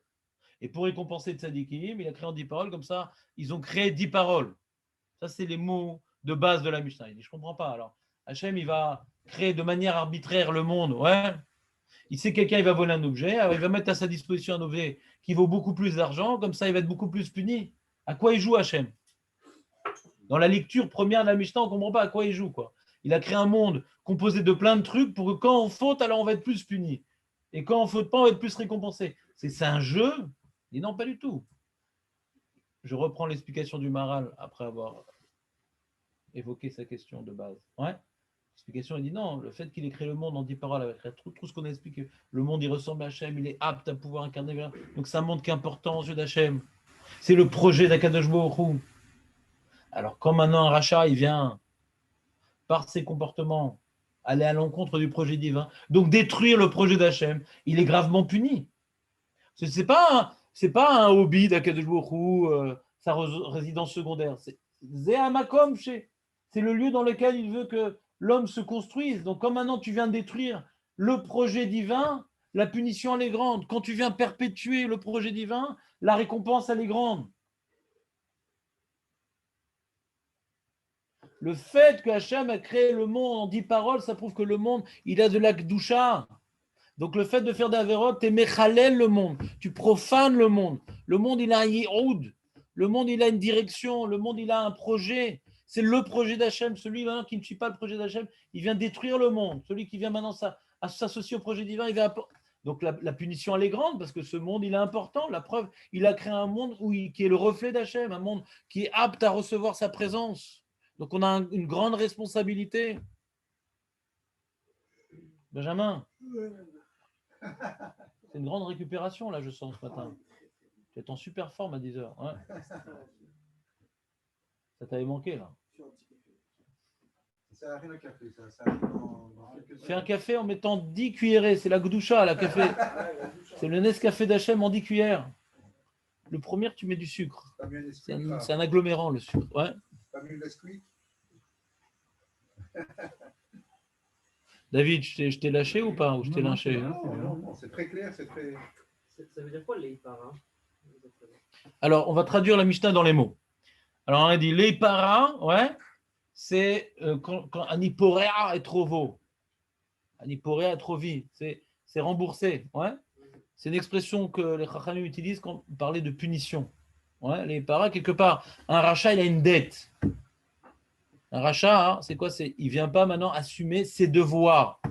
Et pour récompenser Tzadikim, il a créé en 10 paroles. Comme ça, ils ont créé 10 paroles. Ça, c'est les mots de base de la Mishnah. Il dit, je ne comprends pas. Alors, Hachem, il va créer de manière arbitraire le monde. Ouais. Il sait quelqu'un, il va voler un objet. Alors, il va mettre à sa disposition un objet qui vaut beaucoup plus d'argent. Comme ça, il va être beaucoup plus puni. À quoi il joue Hachem? Dans la lecture première de la Mishnah, on ne comprend pas à quoi il joue. Quoi. Il a créé un monde composé de plein de trucs pour que quand on faute, alors on va être plus puni. Et quand on ne faute pas, on va être plus récompensé. C'est un jeu? Il dit non, pas du tout. Je reprends l'explication du Maharal après avoir évoqué sa question de base. Ouais. L'explication, il dit non, le fait qu'il ait créé le monde en 10 paroles avec tout ce qu'on a expliqué, le monde il ressemble à Hachem, il est apte à pouvoir incarner. Donc c'est un monde qui est important aux yeux d'Hachem. C'est le projet d'Akadosh Baruch Hu. Alors, quand maintenant un rachat, il vient, par ses comportements, aller à l'encontre du projet divin, donc détruire le projet d'Hachem, il est gravement puni. Ce n'est pas un hobby d'Akadosh Baruch Hu, sa résidence secondaire. C'est Zéamakom, c'est le lieu dans lequel il veut que l'homme se construise. Donc, quand maintenant tu viens détruire le projet divin, la punition, elle est grande. Quand tu viens perpétuer le projet divin, la récompense, elle est grande. Le fait que Hachem a créé le monde en 10 paroles, ça prouve que le monde, il a de la Kedusha. Donc le fait de faire des averot, tu mechalel le monde, tu profanes le monde. Le monde, il a un yi'oud. Le monde, il a une direction. Le monde, il a un projet. C'est le projet d'Hachem. Celui qui ne suit pas le projet d'Hachem, il vient détruire le monde. Celui qui vient maintenant s'associer au projet divin, il vient... Donc la punition, elle est grande parce que ce monde, il est important. La preuve, il a créé un monde qui est le reflet d'Hachem, un monde qui est apte à recevoir sa présence. Donc, on a une grande responsabilité. Benjamin, c'est une grande récupération, là, je sens, ce matin. Tu es en super forme à 10 heures. Ouais. Ça t'avait manqué, là. Ça n'a rien à café, ça arrive dans quelques Fais un café en mettant 10 cuillerées. C'est la Gdoucha, la café. C'est le Nescafé d'Hachem en 10 cuillères. Le premier, tu mets du sucre. Pas mieux un C'est Nesquik, un agglomérant, le sucre. Ouais. pas mieux un Nesquik. David, je t'ai lâché ou pas? Ou je t'ai Non, lynché? c'est bien. Non, c'est très clair, c'est très. Ça veut dire quoi, les paras? Alors, on va traduire la Mishnah dans les mots. Alors, on a dit les paras, ouais, c'est quand un hyporéa est trop vaut. Un hyporéa est trop vite. C'est remboursé. Ouais. C'est une expression que les Chachamim utilisent quand on parlait de punition. Ouais, les paras, quelque part, un rachat, il a une dette. Un rachat, hein, c'est quoi? Il ne vient pas maintenant assumer ses devoirs.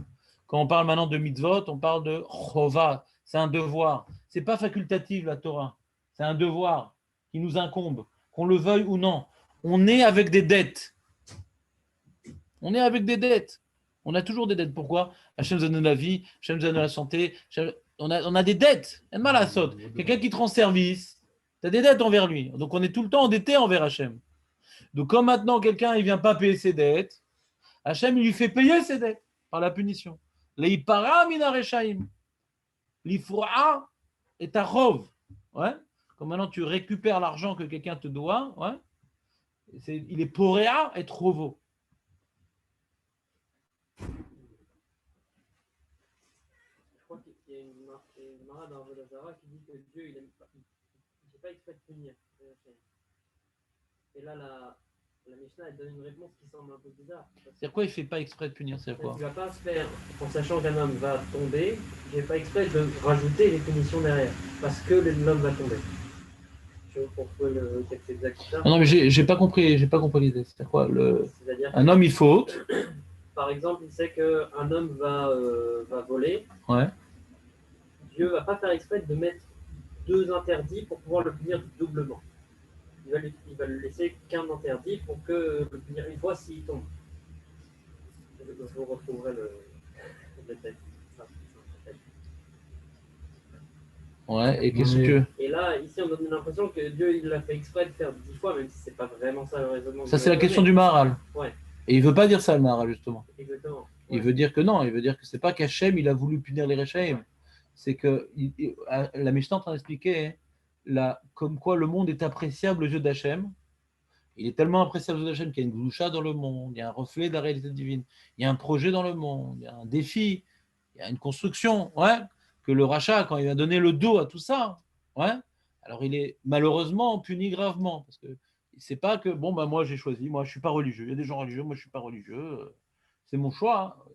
Quand on parle maintenant de mitzvot, on parle de chova. C'est un devoir. Ce n'est pas facultatif, la Torah. C'est un devoir qui nous incombe, qu'on le veuille ou non. On est avec des dettes. On est avec des dettes. On a toujours des dettes. Pourquoi? Hachem nous donne la vie, Hachem nous donne la santé. On a des dettes. Il y a mal à sauter. Quelqu'un qui te rend service, tu as des dettes envers lui. Donc on est tout le temps endetté envers Hachem. Donc comme maintenant quelqu'un ne vient pas payer ses dettes, Hachem il lui fait payer ses dettes par la punition. Leipara mina reshaim. L'ifra est à rov. Ouais. Comme maintenant tu récupères l'argent que quelqu'un te doit, ouais. Il est poréa et trovo. Je crois qu'il y a une mara dans Vodazara qui dit que Dieu, il ne fait pas exprès de punir. Et là, la Mishnah, elle donne une réponse qui semble un peu bizarre. C'est quoi il ne fait pas exprès de punir? C'est quoi? Il ne va pas se faire, en sachant qu'un homme va tomber, il ne fait pas exprès de rajouter les punitions derrière, parce que l'homme va tomber. Je veux pour trouver le texte exact. Non, mais j'ai pas compris l'idée. C'est quoi C'est-à-dire un homme il faute. Par exemple, il sait qu'un homme va voler. Ouais. Dieu ne va pas faire exprès de mettre 2 interdits pour pouvoir le punir doublement. Il va lui laisser qu'un interdit pour que le punir une fois s'il tombe. Je vous retrouverai le texte. Ouais, et qu'est-ce que. Et là, ici, on donne l'impression que Dieu il l'a fait exprès de faire 10 fois, même si c'est pas vraiment ça le raisonnement. Ça, c'est la question du Maharal. Ouais. Et il ne veut pas dire ça, le Maharal, justement. Exactement. Ouais. Il veut dire que non, il veut dire que c'est pas qu'Hachem, il a voulu punir les Réchaïm. C'est que la Mishnah est en train d'expliquer comme quoi le monde est appréciable aux yeux d'Hachem. Il est tellement appréciable aux yeux d'Hachem qu'il y a une gloucha dans le monde, il y a un reflet de la réalité divine, il y a un projet dans le monde, il y a un défi, il y a une construction. Ouais, que le rachat, quand il va donner le dos à tout ça, ouais, alors il est malheureusement puni gravement. Parce que c'est pas que, bon, ben moi j'ai choisi, moi je suis pas religieux. Il y a des gens religieux, moi je suis pas religieux. C'est mon choix. Hein.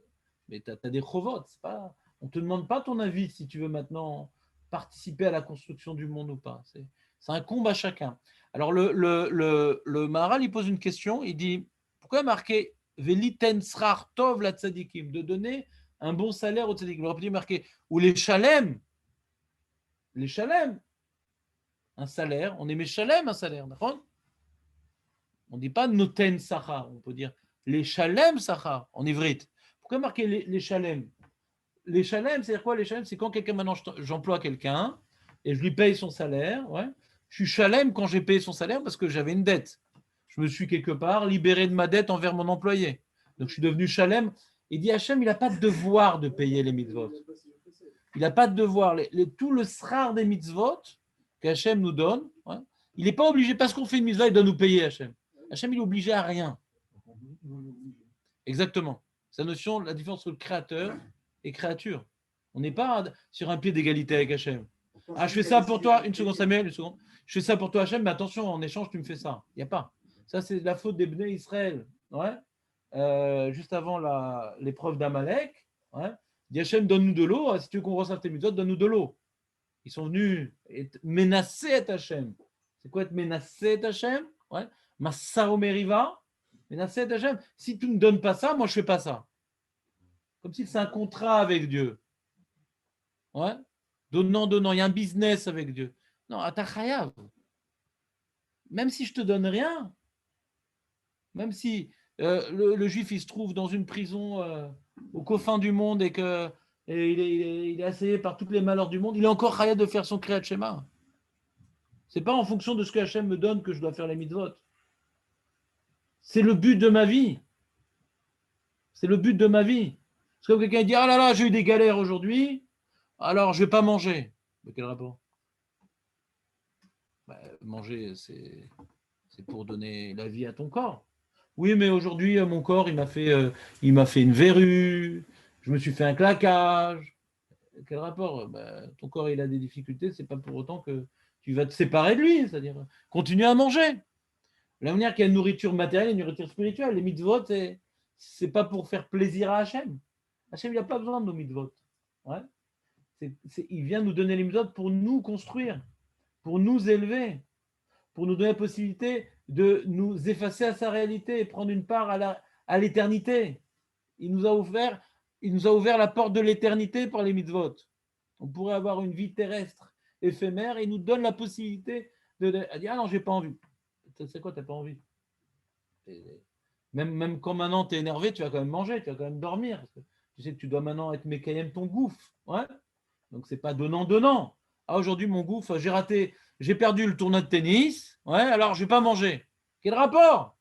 Mais tu as des chovotes. On ne te demande pas ton avis si tu veux maintenant participer à la construction du monde ou pas. C'est un combat chacun. Alors le Maharal, il pose une question. Il dit, pourquoi marquer Veliten srar tov la tzadikim, de donner un bon salaire aux tzadikim. Il aurait pu marquer, ou les chalem, un salaire, on aimait chalem, un salaire, d'accord? On ne dit pas noten sachar, on peut dire les chalem sachar en ivrite. Pourquoi marquer les chalem? Les chalem, c'est-à-dire quoi les chalem? C'est quand quelqu'un, maintenant j'emploie quelqu'un et je lui paye son salaire, ouais. Je suis chalem quand j'ai payé son salaire parce que j'avais une dette. Je me suis quelque part libéré de ma dette envers mon employé. Donc je suis devenu chalem. Il dit Hachem, il n'a pas de devoir de payer les mitzvot. Il n'a pas de devoir. Tout le srar des mitzvot qu'Hachem nous donne, ouais, il n'est pas obligé, parce qu'on fait une mitzvah, il doit nous payer Hachem. Hachem, il est obligé à rien. Exactement. C'est la notion, la différence entre le créateur et créature. On n'est pas sur un pied d'égalité avec Hachem. Ah, je fais ça pour toi, une seconde Samuel, une seconde. Je fais ça pour toi Hachem, mais attention, en échange, tu me fais ça. Il n'y a pas. Ça, c'est la faute des Bnei Israël. Ouais. Juste avant l'épreuve d'Amalek, ouais, dit Hachem, donne-nous de l'eau. Si tu veux qu'on reçoive tes mitzvot, donne-nous de l'eau. Ils sont venus menacer à Hachem. C'est quoi être menacé à Hachem? Ouais. Massa Omeriva, menacé à Hachem. Si tu ne me donnes pas ça, moi je ne fais pas ça. Comme si c'est un contrat avec Dieu. Ouais. Donnant. Il y a un business avec Dieu. Non, Atachayav. Même si je ne te donne rien, même si le juif il se trouve dans une prison au confin du monde et qu'il est assailli par tous les malheurs du monde, il est encore chayav de faire son Kriyat Shema. Ce n'est pas en fonction de ce que Hachem me donne que je dois faire les mitzvot. C'est le but de ma vie. C'est le but de ma vie. C'est comme quelqu'un dit, ah là là, j'ai eu des galères aujourd'hui, alors je ne vais pas manger. Mais quel rapport? Manger, c'est pour donner la vie à ton corps. Oui, mais aujourd'hui, mon corps, il m'a fait une verrue, je me suis fait un claquage. Quel rapport? Ton corps, il a des difficultés, c'est pas pour autant que tu vas te séparer de lui, c'est-à-dire continue à manger. La manière qu'il y a une nourriture matérielle et une nourriture spirituelle. Les mitzvot, c'est pas pour faire plaisir à Hachem. Hachem, il n'a pas besoin de nos mitzvot. Ouais. Il vient nous donner les mitzvot pour nous construire, pour nous élever, pour nous donner la possibilité de nous effacer à sa réalité et prendre une part à l'éternité. Il nous a ouvert la porte de l'éternité par les mitzvot. On pourrait avoir une vie terrestre éphémère et il nous donne la possibilité de dire « Ah non, j'ai pas envie ». C'est quoi, tu n'as pas envie? Même quand maintenant tu es énervé, tu vas quand même manger, tu vas quand même dormir. Parce que tu sais que tu dois maintenant être mécayem ton gouffre. Ouais. Donc c'est pas donnant. Ah, aujourd'hui, mon gouffre, j'ai perdu le tournoi de tennis. Ouais, alors je vais pas manger. Quel rapport?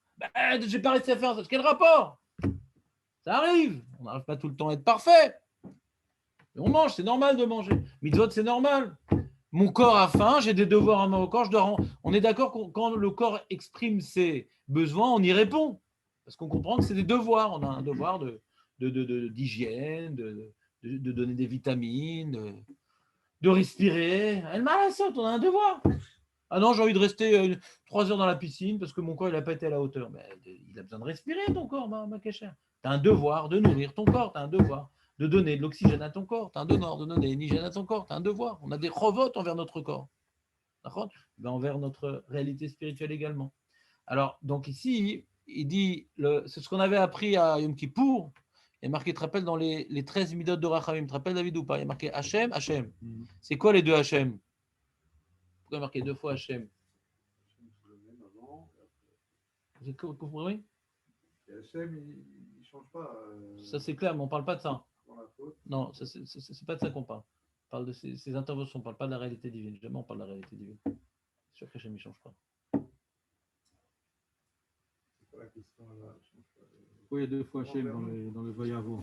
J'ai pas réussi à faire ça. Quel rapport? Ça arrive. On n'arrive pas tout le temps à être parfait. Mais on mange, c'est normal de manger. Mitzvot, c'est normal. Mon corps a faim, j'ai des devoirs à mon corps, on est d'accord que quand le corps exprime ses besoins, on y répond. Parce qu'on comprend que c'est des devoirs. On a un devoir d'hygiène, de donner des vitamines, de respirer. On a un devoir. Ah non, j'ai envie de rester 3 heures dans la piscine parce que mon corps, il n'a pas été à la hauteur. Mais il a besoin de respirer, ton corps, ma cachère. Tu as un devoir de nourrir ton corps, tu as un devoir de donner de l'oxygène à ton corps, tu as un devoir de donner de l'hygiène à ton corps, tu as un devoir. On a des chovotes envers notre corps. Envers notre réalité spirituelle également. Alors, donc ici, il dit, c'est ce qu'on avait appris à Yom Kippour. Il y a marqué, tu te rappelles, dans les 13 midot de Rachamim, tu te rappelles, David, ou pas? Il y a marqué Hachem, Hachem. C'est quoi les deux Hachem? Pourquoi il y a marqué 2 fois Hachem? Vous comprenez? Hachem, il ne change pas. Ça, c'est clair, mais on ne parle pas de ça. Dans la faute. Non, c'est pas de ça qu'on parle. On parle de ces interventions, on ne parle pas de la réalité divine. Jamais on parle de la réalité divine. C'est sûr qu'Hachem ne change pas. C'est pas la question là. Pourquoi il y a 2 fois Hachem dans le Vayavo?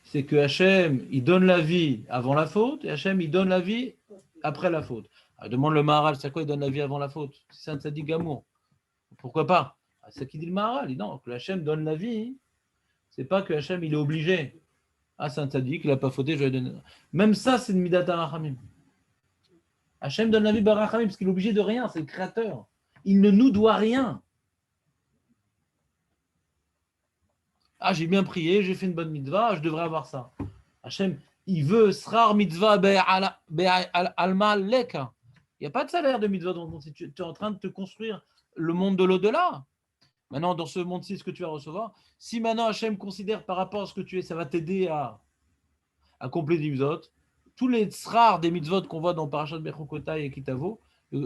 C'est que Hachem, il donne la vie avant la faute, et Hachem, il donne la vie après la faute. Alors, demande le Maharal, c'est quoi il donne la vie avant la faute? C'est un tzaddik gamour. Pourquoi pas? C'est ça qui dit le Maharal. Il dit non, que Hachem donne la vie, c'est pas que Hachem, il est obligé. Ah, c'est un tzaddik, il n'a pas fauté, je vais donner. Même ça, c'est une midat harachamim. Hachem donne la vie barachamim parce qu'il est obligé de rien, c'est le créateur. Il ne nous doit rien. Ah, j'ai bien prié, j'ai fait une bonne mitzvah, je devrais avoir ça. Hachem, il veut srar mitzvah alma leka. Il n'y a pas de salaire de mitzvah, donc tu es en train de te construire le monde de l'au-delà. Maintenant, dans ce monde-ci, ce que tu vas recevoir, si maintenant Hachem considère par rapport à ce que tu es, ça va t'aider à compléter les mitzvot, tous les srar des mitzvot qu'on voit dans Parashat Bechokotai et Kitavo,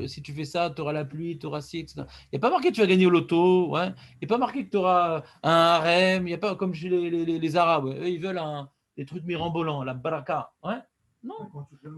si tu fais ça, tu auras la pluie, tu auras ci, etc. Il n'y a pas marqué que tu vas gagner au loto, ouais. Il n'y a pas marqué que tu auras un harem, il n'y a pas comme chez les Arabes, eux, ils veulent des trucs mirambolants, la baraka. Ouais. Non.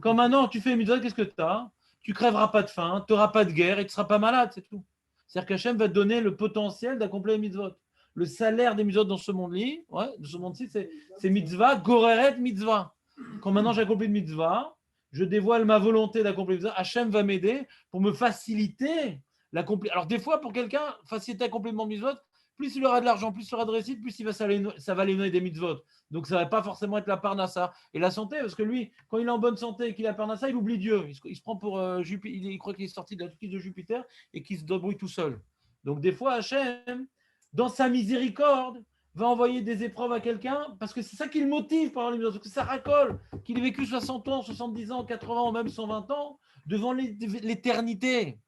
Quand maintenant tu fais une mitzvah, qu'est-ce que tu as? Tu ne crèveras pas de faim, tu n'auras pas de guerre et tu ne seras pas malade, c'est tout. C'est-à-dire qu'Hachem va te donner le potentiel d'accomplir les mitzvot. Le salaire des mitzvot dans ce monde-ci, ouais, de ce monde-ci, c'est mitzvah, goreret mitzvah. Quand maintenant j'accomplis une mitzvah, je dévoile ma volonté d'accomplir une mitzvah, Hachem va m'aider pour me faciliter l'accomplissement. Alors des fois, pour quelqu'un, faciliter l'accomplissement de mitzvot, plus il aura de l'argent, plus il aura de réussite, plus ça va lui donner des mitzvot. Donc ça ne va pas forcément être la parnassa et la santé, parce que lui, quand il est en bonne santé et qu'il a parnassa, il oublie Dieu. Il se prend pour Jupiter, il croit qu'il est sorti de la touche de Jupiter et qu'il se débrouille tout seul. Donc des fois, Hachem, dans sa miséricorde, va envoyer des épreuves à quelqu'un parce que c'est ça qui le motive par les mitzvot, parce que ça racole, qu'il ait vécu 60 ans, 70 ans, 80 ans, même 120 ans, devant l'éternité.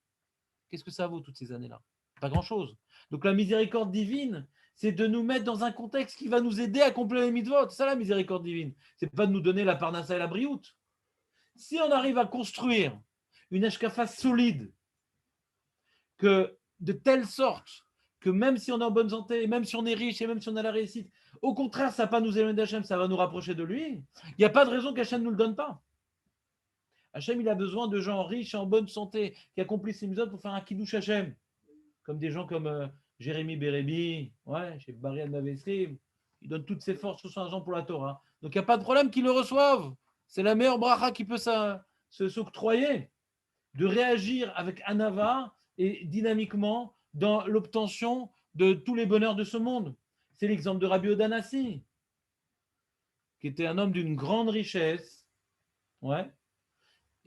Qu'est-ce que ça vaut toutes ces années-là? Pas grand-chose. Donc la miséricorde divine, c'est de nous mettre dans un contexte qui va nous aider à accomplir les mitzvot. C'est ça la miséricorde divine. C'est pas de nous donner la parnassa et la brioute. Si on arrive à construire une hashkafa solide, que de telle sorte que même si on est en bonne santé, même si on est riche et même si on a la réussite, au contraire, ça ne va pas nous éloigner d'Hachem, ça va nous rapprocher de lui. Il n'y a pas de raison qu'Hachem ne nous le donne pas. Hachem, il a besoin de gens riches et en bonne santé qui accomplissent ces mitzvot pour faire un kiddush Hachem. Comme des gens comme Jérémy Bérébi, ouais, chez Bari Al-Mavesrim, il donne toutes ses forces, 60 ans pour la Torah. Donc il n'y a pas de problème qu'ils le reçoivent. C'est la meilleure bracha qui peut s'octroyer. de réagir avec anava et dynamiquement dans l'obtention de tous les bonheurs de ce monde. C'est l'exemple de Rabbi Odanassi, qui était un homme d'une grande richesse, ouais,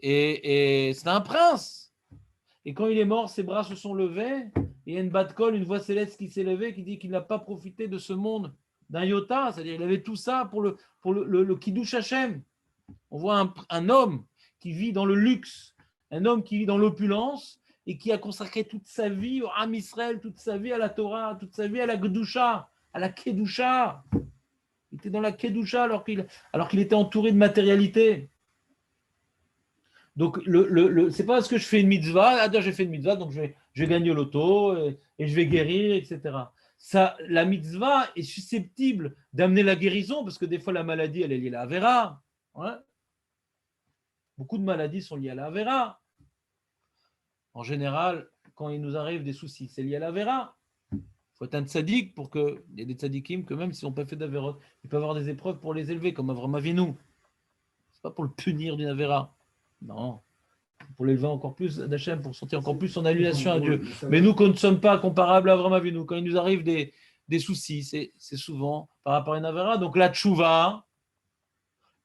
et c'était un prince. Et quand il est mort, ses bras se sont levés, et il y a une bat-kol, une voix céleste qui s'est levée, qui dit qu'il n'a pas profité de ce monde d'un iota, c'est-à-dire qu'il avait tout ça pour le Kiddush Hashem. On voit un homme qui vit dans le luxe, un homme qui vit dans l'opulence, et qui a consacré toute sa vie au Ham Israël, toute sa vie à la Torah, toute sa vie à la Gdusha, à la Kedusha. Il était dans la Kedusha alors qu'il était entouré de matérialité. Donc, c'est pas parce que je fais une mitzvah, j'ai fait une mitzvah, donc je vais gagner au loto et je vais guérir, etc. Ça, la mitzvah est susceptible d'amener la guérison, parce que des fois la maladie, elle est liée à la Avera. Ouais. Beaucoup de maladies sont liées à la Avera. En général, quand il nous arrive des soucis, c'est lié à la Avera. Il faut être un tzaddik pour que. Il y a des tzaddikim que même s'ils n'ont pas fait d'Avera, ils peuvent avoir des épreuves pour les élever, comme Avram Avinu. C'est pas pour le punir d'une Avera. Non. Pour l'élever encore plus d'Hachem, pour sentir encore plus son annulation à Dieu. Mais nous, quand nous ne sommes pas comparables à Avram Avinu, quand il nous arrive des soucis, c'est souvent par rapport à une Avera. Donc la tchouva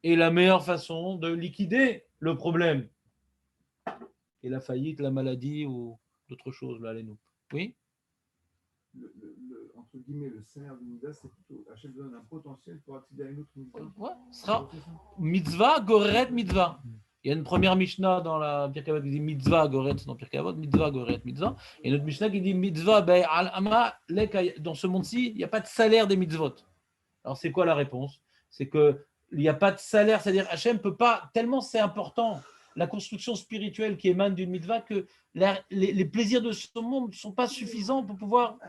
est la meilleure façon de liquider le problème. Et la faillite, la maladie ou d'autres choses, là, les nous. Oui? Entre guillemets, le salaire de Mida, c'est plutôt Hachem donne un potentiel pour accéder à une autre mitzvah. Ouais, sera mitzvah, goreret, mitzvah. Il y a une première Mishnah dans la Pirkei Avot qui dit mitzvah, goret, dans Pirkei Avot, mitzvah, goret, mitzvah. Et une autre Mishnah qui dit mitzvah, al-ama, dans ce monde-ci, il n'y a pas de salaire des mitzvot. Alors, c'est quoi la réponse? C'est qu'il n'y a pas de salaire, c'est-à-dire Hachem ne peut pas, tellement c'est important, la construction spirituelle qui émane d'une mitzvah, que les plaisirs de ce monde ne sont pas suffisants pour pouvoir,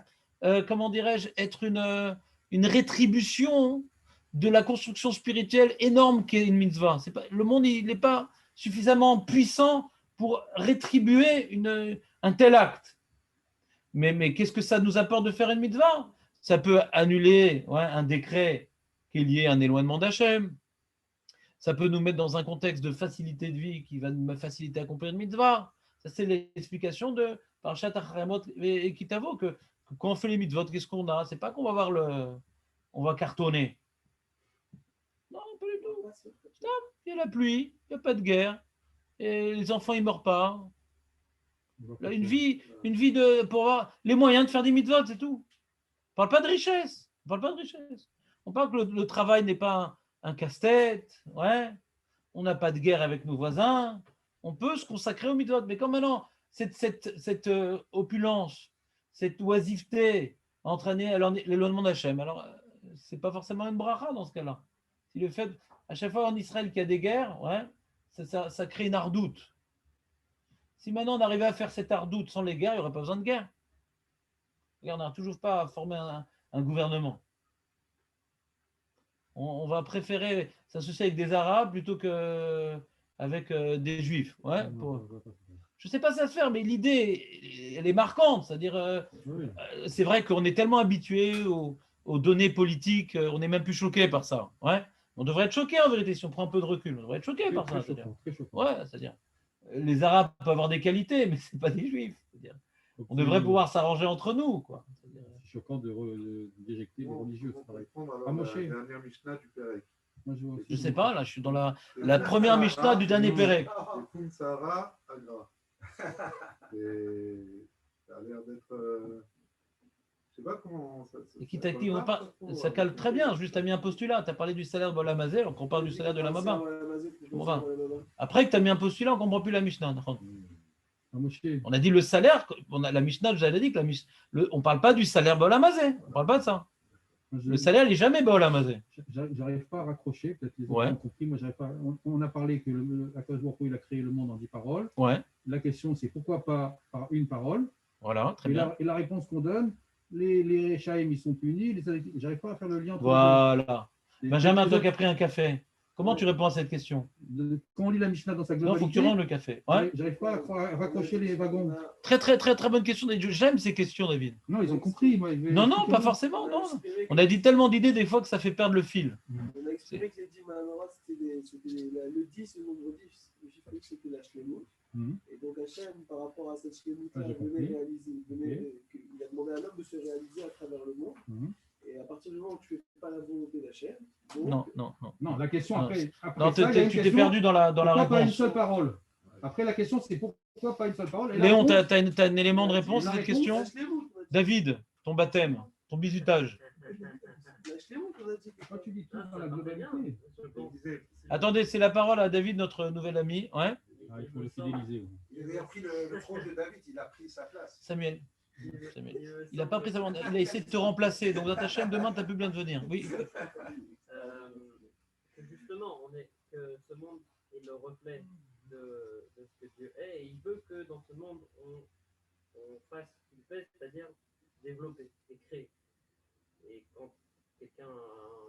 comment dirais-je, être une rétribution de la construction spirituelle énorme qu'est une mitzvah. Le monde, il n'est pas suffisamment puissant pour rétribuer un tel acte. Mais qu'est-ce que ça nous apporte de faire une mitzvah? Ça peut annuler un décret qui est lié à un éloignement d'Hachem. Ça peut nous mettre dans un contexte de facilité de vie qui va nous faciliter à accomplir une mitzvah. Ça, c'est l'explication de Parashat Acharemot et Kitavo, que quand on fait les mitzvot, qu'est-ce qu'on a? C'est pas qu'on va on va cartonner. Non, pas du tout. Stop. Il y a la pluie, il n'y a pas de guerre, et les enfants ils meurent pas. Là, une vie pour avoir les moyens de faire des mitzvot, c'est tout. On ne parle pas de richesse. On parle que le travail n'est pas un casse-tête. Ouais. On n'a pas de guerre avec nos voisins. On peut se consacrer aux mitzvot. Mais comme maintenant, cette opulence, cette oisiveté entraînée l'éloignement d'Hachem, alors c'est pas forcément une bracha dans ce cas-là. Si le fait, à chaque fois en Israël qu'il y a des guerres, ça crée une ardoute. Si maintenant on arrivait à faire cette ardoute sans les guerres, il n'y aurait pas besoin de guerre. On n'a toujours pas formé un gouvernement. On va préférer s'associer avec des Arabes plutôt qu'avec des Juifs. Ouais, je ne sais pas si ça se faire, mais l'idée, elle est marquante. C'est-à-dire, c'est vrai qu'on est tellement habitué aux données politiques, on n'est même plus choqué par ça. Ouais. On devrait être choqué en vérité, si on prend un peu de recul. On devrait être choqué par ça. C'est-à-dire, les Arabes peuvent avoir des qualités, mais ce n'est pas des Juifs. C'est-à-dire, on devrait pouvoir s'arranger entre nous. C'est choquant d'éjecter les religieux. La dernière Mishnah du Pérec. Je ne sais pas, là, je suis dans la première Mishnah du dernier Pérec. Et Sahara, Agra. Et ça a l'air d'être. Je ne sais pas comment ça. Et qui t'a dit, ça cale très bien. Juste, tu as mis un postulat. Tu as parlé du salaire de Bolamazé, alors qu'on parle du salaire de la Maba. Après que tu as mis un postulat, on ne comprend plus la Mishnah. On a dit le salaire, la Mishnah, j'avais dit que on ne parle pas du salaire Bolamazé. On ne parle pas de ça. Le salaire, il n'est jamais Bolamazé. J'arrive pas à raccrocher, peut-être les autres ont compris. Moi, pas. On a parlé que Akadosh Baruch Hu, il a créé le monde en 10 paroles. Ouais. La question, c'est pourquoi pas par une parole? Voilà, très bien. Et la réponse qu'on donne, les Réchaïm, ils sont punis. J'arrive pas à faire le lien entre voilà. Benjamin, toi qui as pris un café, comment tu réponds à cette question? Quand on lit la Mishnah dans sa globalité, il faut que tu rendes le café. Ouais. J'arrive pas à raccrocher les wagons. Très, très, très, très bonne question. J'aime ces questions, David. Non, ils ont compris. Non, pas forcément. Non. On a dit tellement d'idées des fois que ça fait perdre le fil. On a expliqué que les 10 Mahamorot, c'était le 10, le nombre 10, le chiffre c'était la Shlemut. Et donc Hachem, par rapport à cette shlémut-là, Ah, j'ai venait compris. réaliser, il a demandé à l'homme de se réaliser à travers le monde. Et à partir du moment où tu ne fais pas la volonté d'Hachem, donc, Non. Non, la question Non, après Non, ça, il y a une tu t'es question, perdu dans la pourquoi pas une réponse. seule parole? Après, la question, c'est pourquoi pas une seule parole? Et la Léon, tu réponse, as un élément de réponse à la cette réponse, question? la shlémut, on a dit. David, ton baptême, ton bisutage. La shlémut, on a dit. quand tu dis tout Ah, dans la ça paraît bien, globalité, je pense. Attendez, c'est la parole à David, notre nouvel ami. Ouais, il faut le fidéliser. Oui. Il a d'ailleurs pris le trône de David, il a pris sa place. Samuel. Il n'a pas pris sa bande. Il a essayé de te remplacer. Donc, dans ta chaîne, demain, tu as plus besoin de venir. Oui. Que justement, que ce monde est le reflet de ce que Dieu est, et il veut que dans ce monde, on fasse ce qu'il fait, c'est-à-dire développer et créer. Et quand quelqu'un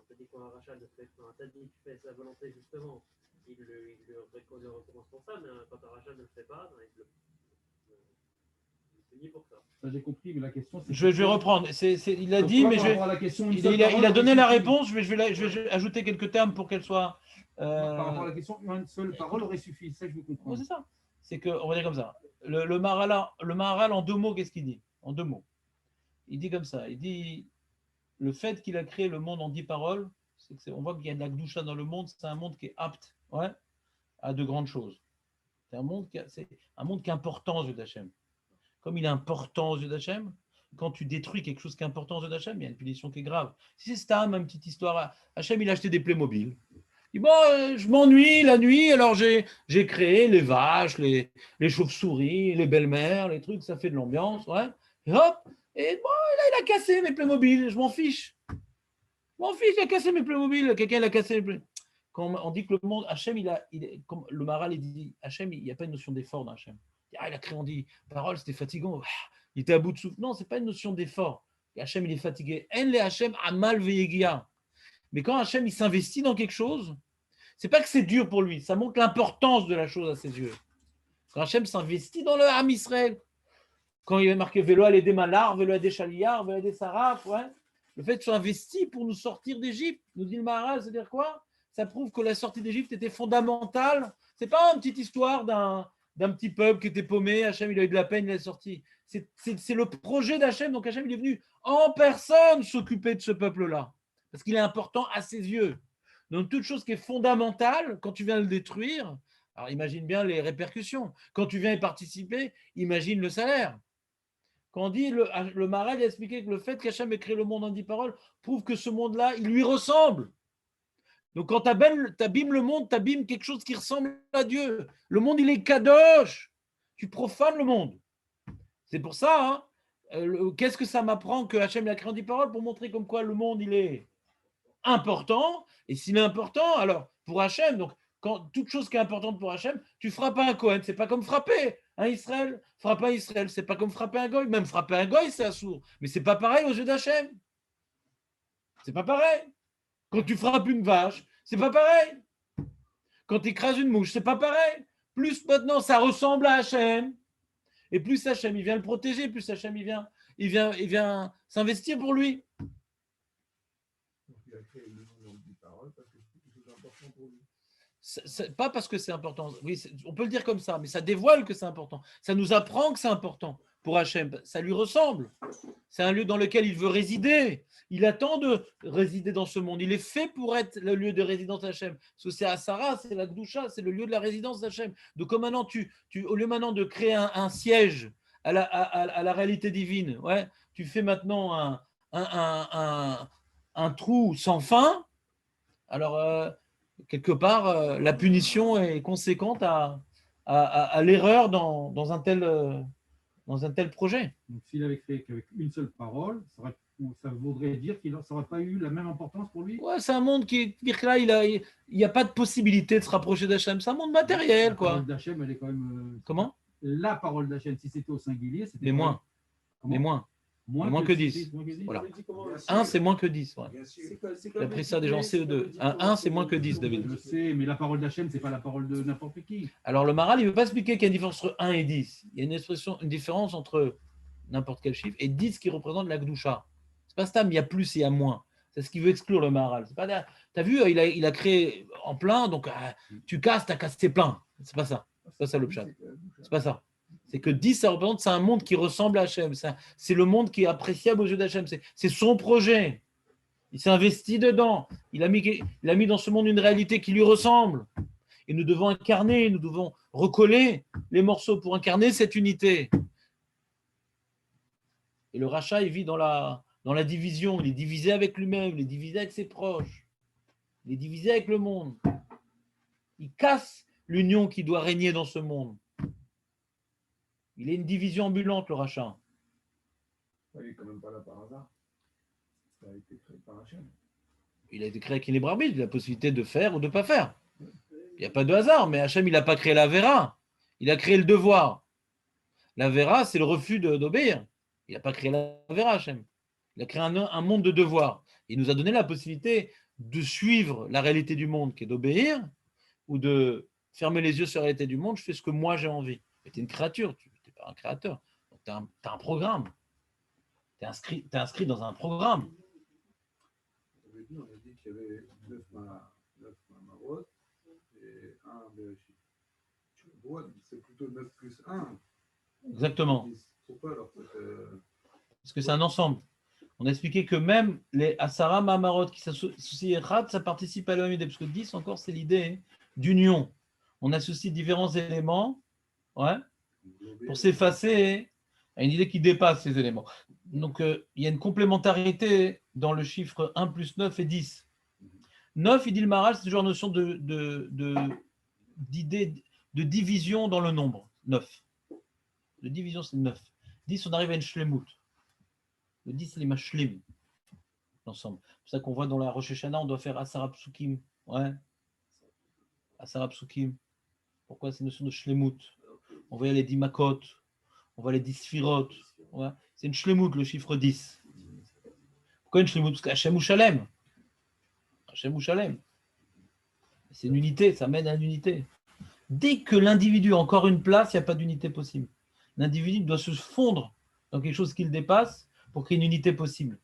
te dit qu'un rachat de fait, t'a dit tu fais sa volonté justement, il le recommence pour ça, mais quand un rachat ne le fait pas, il punit pour ça. Ça, j'ai compris, mais la question, c'est. Je vais reprendre. Il a dit, mais il a donné la réponse. Je vais ajouter quelques termes pour qu'elle soit. Par rapport à la question, une seule parole aurait suffi. Ça, je veux comprendre. C'est ça. C'est que, on va dire comme ça. Le Maharal, en 2 mots, qu'est-ce qu'il dit? En 2 mots. Il dit comme ça. Il dit le fait qu'il a créé le monde en 10 paroles, on voit qu'il y a de la Gdoucha dans le monde. C'est un monde qui est apte, à de grandes choses. C'est un monde qui est important aux yeux d'Hachem. Comme il est important aux yeux d'Hachem, quand tu détruis quelque chose qui est important aux yeux d'Hachem, il y a une punition qui est grave. Si c'est Stam, une petite histoire, Hachem, il a acheté des Playmobil. Il dit, bon, je m'ennuie la nuit, alors j'ai créé les vaches, les chauves-souris, les belles-mères, les trucs, ça fait de l'ambiance, Et hop, et bon, là, il a cassé mes Playmobil, je m'en fiche. Il a cassé mes Playmobil, quelqu'un l'a cassé mes Playmobil. Quand on dit que le monde, Hachem, comme le Maharal, il dit, Hachem, il n'y a pas une notion d'effort dans Hachem. Il a créé, on dit, parole, c'était fatigant, il était à bout de souffle. Non, ce n'est pas une notion d'effort. Hachem, il est fatigué. En le Hachem amal veyegia. Mais quand Hachem, il s'investit dans quelque chose, c'est pas que c'est dur pour lui, ça montre l'importance de la chose à ses yeux. Quand Hachem s'investit dans le Ham Israël, quand il est marqué Vélo à des Malar, Vélo à des Chaliar, Vélo à des Saraf, le fait de s'investir pour nous sortir d'Égypte, nous dit le Maharal, c'est-à-dire quoi? Ça prouve que la sortie d'Égypte était fondamentale. Ce n'est pas une petite histoire d'un petit peuple qui était paumé, Hachem, il a eu de la peine, il est sorti. C'est le projet d'Hachem, donc Hachem, il est venu en personne s'occuper de ce peuple-là, parce qu'il est important à ses yeux. Donc, toute chose qui est fondamentale, quand tu viens le détruire, alors imagine bien les répercussions. Quand tu viens y participer, imagine le salaire. Quand on dit, le Maharal a expliqué que le fait qu'Hachem ait créé le monde en 10 paroles prouve que ce monde-là, il lui ressemble. Donc, quand tu abîmes le monde, tu abîmes quelque chose qui ressemble à Dieu. Le monde, il est kadosh. Tu profanes le monde. C'est pour ça, qu'est-ce que ça m'apprend que Hachem l'a créé en 10 paroles pour montrer comme quoi le monde, il est important. Et s'il est important, alors, pour Hachem, donc, quand toute chose qui est importante pour Hachem, tu frappes un Kohen. C'est pas comme frapper un Israël. Frapper un Israël, c'est pas comme frapper un Goy. Même frapper un Goy, c'est assourd. Mais c'est pas pareil aux yeux d'Hachem. C'est pas pareil. Quand tu frappes une vache, c'est pas pareil. Quand tu écrases une mouche, c'est pas pareil. Plus maintenant, ça ressemble à Hachem. Et plus Hachem, il vient le protéger, plus Hachem, il vient s'investir pour lui. Il a créé le nom de 10 paroles parce que c'est quelque chose d'important pour lui. Pas parce que c'est important. Oui, on peut le dire comme ça, mais ça dévoile que c'est important. Ça nous apprend que c'est important pour Hachem. Ça lui ressemble. C'est un lieu dans lequel il veut résider. Il attend de résider dans ce monde. Il est fait pour être le lieu de résidence d'Hachem. Parce que c'est Asara, c'est la Gdoucha, c'est le lieu de la résidence d'Hachem. Donc, comme maintenant, au lieu maintenant de créer un siège à la réalité divine, tu fais maintenant un trou sans fin. Alors, quelque part, la punition est conséquente à l'erreur dans un tel projet. Donc, s'il avait créé qu'avec une seule parole, ça voudrait dire qu'il n'aurait pas eu la même importance pour lui. Ouais, c'est un monde qui est là, il n'y a pas de possibilité de se rapprocher d'Hachem. C'est un monde matériel, quoi. La parole d'Hachem, elle est quand même. Comment? La parole d'Hachem, si c'était au singulier, c'était. Mais moins. Mais moins. Moins que 10. Voilà. 1, c'est moins que 10. Il a pris ça déjà en CE2. 1, c'est moins que 10, David. Je sais, mais la parole d'Hachem, ce n'est pas la parole de n'importe qui. Alors, le Maharal, il ne veut pas expliquer qu'il y a une différence entre 1 et 10. Il y a une différence entre n'importe quel chiffre et 10 qui représente la Gdoucha. C'est pas Stam, il y a plus et il y a moins. C'est ce qu'il veut exclure, le Maharal. Tu as vu, il a créé en plein, donc tu casses, tu as cassé plein. C'est pas ça. C'est pas ça le pshat. C'est pas ça. C'est que 10, ça représente, c'est un monde qui ressemble à Hachem. C'est le monde qui est appréciable aux yeux d'Hachem. C'est son projet. Il s'est investi dedans. Il a mis dans ce monde une réalité qui lui ressemble. Et nous devons incarner, nous devons recoller les morceaux pour incarner cette unité. Et le rachat, il vit dans la division. Il est divisé avec lui-même, il est divisé avec ses proches, il est divisé avec le monde. Il casse l'union qui doit régner dans ce monde. Il est une division ambulante, le rachat. Il n'est quand même pas là par hasard. Ça a été créé par Hachem. Il a été créé avec une libre arbitre, il a la possibilité de faire ou de ne pas faire. Il n'y a pas de hasard, mais Hachem, il n'a pas créé la vera. Il a créé le devoir. La vera, c'est le refus d'obéir. Il n'a pas créé la vera, Hachem. Il a créé un monde de devoirs. Il nous a donné la possibilité de suivre la réalité du monde, qui est d'obéir, ou de fermer les yeux sur la réalité du monde. Je fais ce que moi j'ai envie. Mais tu es une créature, tu n'es pas un créateur. Tu as un programme. Tu es inscrit dans un programme. On a dit qu'il y avait 9 marot et 1 Bereshit. Tu vois, c'est plutôt 9 plus 1. Exactement. Pourquoi alors Parce que c'est un ensemble. On a expliqué que même les Asara Mamarot qui s'associent Echad, ça participe à l'OMD, parce que 10 encore, c'est l'idée d'union. On associe différents éléments pour s'effacer à une idée qui dépasse ces éléments. Donc, il y a une complémentarité dans le chiffre 1 plus 9 et 10. 9, il dit le Maharal, c'est toujours une notion d'idée de division dans le nombre. 9. De division, c'est 9. 10, on arrive à une shlemut. Le 10, c'est les mashlim, l'ensemble. C'est pour ça qu'on voit dans la Rosh Hashanah, on doit faire Asara Psukim. Asara Psukim. Pourquoi c'est une notion de shlemut? On voit les 10 makot, on voit les 10 sphirot. C'est une shlemut, le chiffre 10. Pourquoi une shlemut? Parce qu'Hachem ou Shalem. Hachem ou Shalem. C'est une unité, ça mène à une unité. Dès que l'individu a encore une place, il n'y a pas d'unité possible. L'individu doit se fondre dans quelque chose qui le dépasse pour créer une unité possible.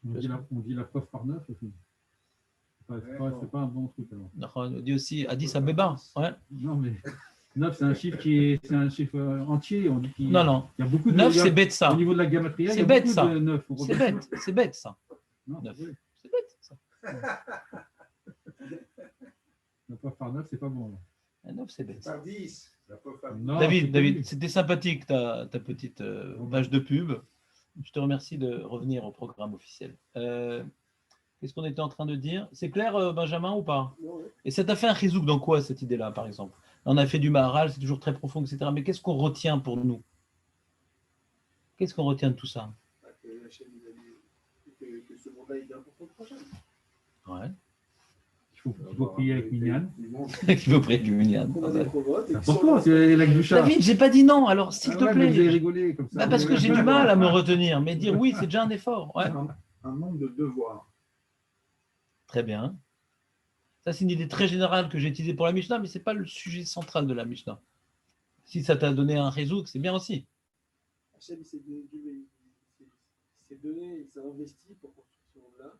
On dit la preuve par 9 aussi. C'est pas un bon truc alors. On dit aussi Addis Abeba. Non, mais 9, c'est un chiffre entier. On dit non. Il y a beaucoup de 9, c'est bête ça. Au niveau de la gamatria, c'est bête ça. C'est bête ça. Non, 9. C'est bête ça. La preuve par 9, c'est pas bon. La 9, c'est bête. Par 10. Non, David, c'était sympathique ta petite page de pub. Je te remercie de revenir au programme officiel. Qu'est-ce qu'on était en train de dire? C'est clair, Benjamin, ou pas? Et ça t'a fait un chizouk dans quoi, cette idée-là, par exemple? On a fait du Maharal, c'est toujours très profond, etc. Mais qu'est-ce qu'on retient pour nous? Qu'est-ce qu'on retient de tout ça? Que ce monde-là est important pour Hachem. Ouais. Il faut prier avec Minyan. Il faut prier avec Minyan. C'est important, c'est la Gdusha. David, j'ai pas dit non, alors s'il te plaît. Vous avez rigolé comme ça. Parce que j'ai du mal à me retenir, mais dire oui, c'est déjà un effort. Un monde de devoirs. Très bien. Ça, c'est une idée très générale que j'ai utilisée pour la Mishnah, mais ce n'est pas le sujet central de la Mishnah. Si ça t'a donné un réseau, c'est bien aussi. Hachem, il s'est donné, il s'est investi pour construire ce monde-là.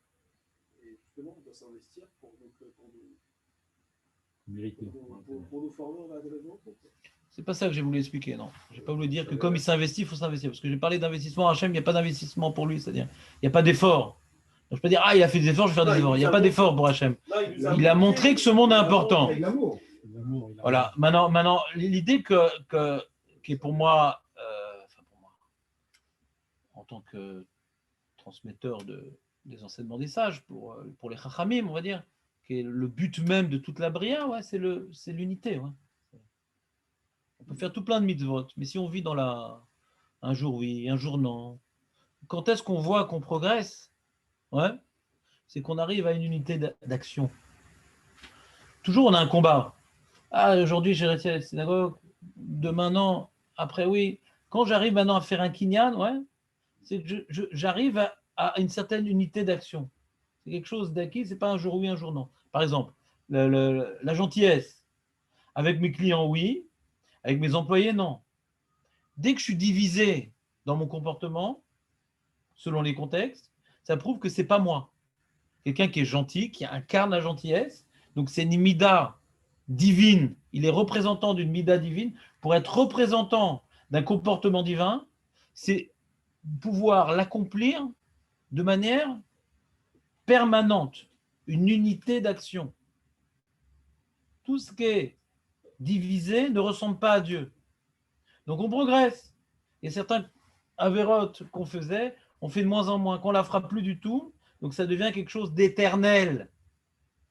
Et justement, on doit s'investir pour nous former en véritablement. C'est pas ça que j'ai voulu expliquer, non. Je n'ai pas voulu dire que comme il s'investit, il faut s'investir. Parce que j'ai parlé d'investissement à Hachem, il n'y a pas d'investissement pour lui, c'est-à-dire il n'y a pas d'effort. Donc je peux dire, il a fait des efforts, je vais faire des efforts. Il n'y a pas d'effort pour Hachem. Il a montré que ce monde est important. Avec l'amour. Voilà. Maintenant, l'idée qui est pour moi, en tant que transmetteur des enseignements des sages, pour les chachamim, on va dire, qui est le but même de toute la bria, c'est l'unité. On peut faire tout plein de mitzvot, mais si on vit dans un jour oui, un jour non, quand est-ce qu'on voit qu'on progresse? C'est qu'on arrive à une unité d'action. Toujours, on a un combat. Aujourd'hui, j'ai resté à la synagogue. Demain, non. Après, oui. Quand j'arrive maintenant à faire un kinyan, c'est que j'arrive à une certaine unité d'action. C'est quelque chose d'acquis, c'est pas un jour oui, un jour non. Par exemple, la gentillesse. Avec mes clients, oui. Avec mes employés, non. Dès que je suis divisé dans mon comportement, selon les contextes, ça prouve que c'est pas moi. Quelqu'un qui est gentil, qui incarne la gentillesse, donc c'est une mida divine, il est représentant d'une mida divine, pour être représentant d'un comportement divin, c'est pouvoir l'accomplir de manière permanente, une unité d'action. Tout ce qui est divisé ne ressemble pas à Dieu. Donc on progresse. Et certains avérotes qu'on faisait, on fait de moins en moins, qu'on ne la fera plus du tout, donc ça devient quelque chose d'éternel.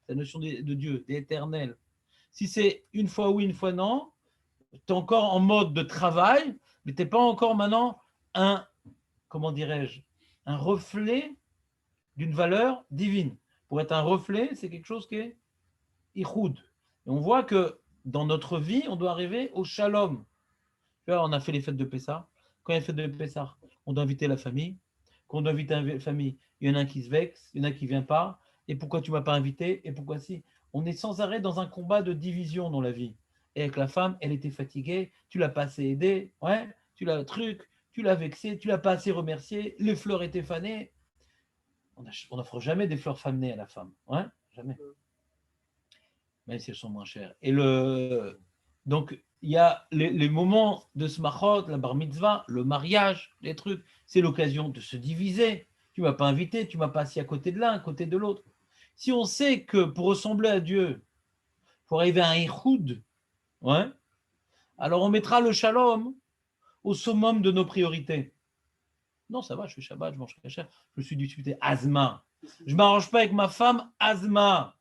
C'est la notion de Dieu, d'éternel. Si c'est une fois oui, une fois non, tu es encore en mode de travail, mais tu n'es pas encore maintenant un, comment dirais-je, un reflet d'une valeur divine. Pour être un reflet, c'est quelque chose qui est ichoud. Et on voit que dans notre vie, on doit arriver au shalom. Tu vois, on a fait les fêtes de Pessah. Quand il y a les fêtes de Pessah, on doit inviter la famille. Quand on doit inviter la famille, il y en a un qui se vexe, il y en a un qui ne vient pas. Et pourquoi tu ne m'as pas invité? Et pourquoi si? On est sans arrêt dans un combat de division dans la vie. Et avec la femme, elle était fatiguée, tu l'as pas assez aidée, ouais, tu l'as truc, tu l'as vexée, tu l'as pas assez remerciée, les fleurs étaient fanées. On n'offre jamais des fleurs fanées à la femme, ouais, jamais. Même si elles sont moins chères. Et donc, il y a les moments de smachot, la bar mitzvah, le mariage, les trucs, c'est l'occasion de se diviser. Tu ne m'as pas invité, tu ne m'as pas assis à côté de l'un, à côté de l'autre. Si on sait que pour ressembler à Dieu, pour arriver à un ichoud, ouais, alors on mettra le shalom au summum de nos priorités. Non, ça va, je fais Shabbat, je mange kasher, je me suis disputé Azma. Je ne m'arrange pas avec ma femme, Azma.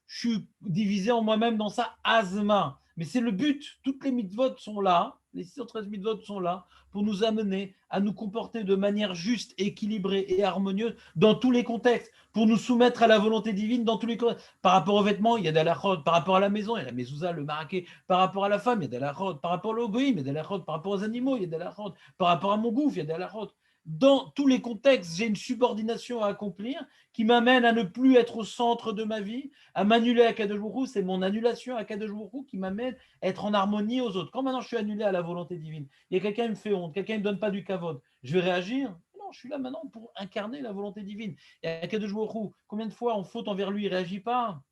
Je suis divisé en moi-même dans ça, Azma. Mais c'est le but. Toutes les mitzvot sont là, les 613 mitzvot sont là pour nous amener à nous comporter de manière juste, équilibrée et harmonieuse dans tous les contextes, pour nous soumettre à la volonté divine dans tous les contextes. Par rapport aux vêtements, il y a des halachot. Par rapport à la maison, il y a la mezouza, le maraqué. Par rapport à la femme, il y a des halachot. Par rapport au goïm, il y a des halachot. Par rapport aux animaux, il y a des halachot. Par rapport à mon gouffre, il y a des halachot. Dans tous les contextes, j'ai une subordination à accomplir qui m'amène à ne plus être au centre de ma vie, à m'annuler à Kadosh Baruch Hu. C'est mon annulation à Kadosh Baruch Hu qui m'amène à être en harmonie aux autres. Quand maintenant je suis annulé à la volonté divine, il y a quelqu'un qui me fait honte, quelqu'un ne me donne pas du kavod, je vais réagir? Non, je suis là maintenant pour incarner la volonté divine. Et à Kadosh Baruch Hu, combien de fois on faute envers lui, il ne réagit pas?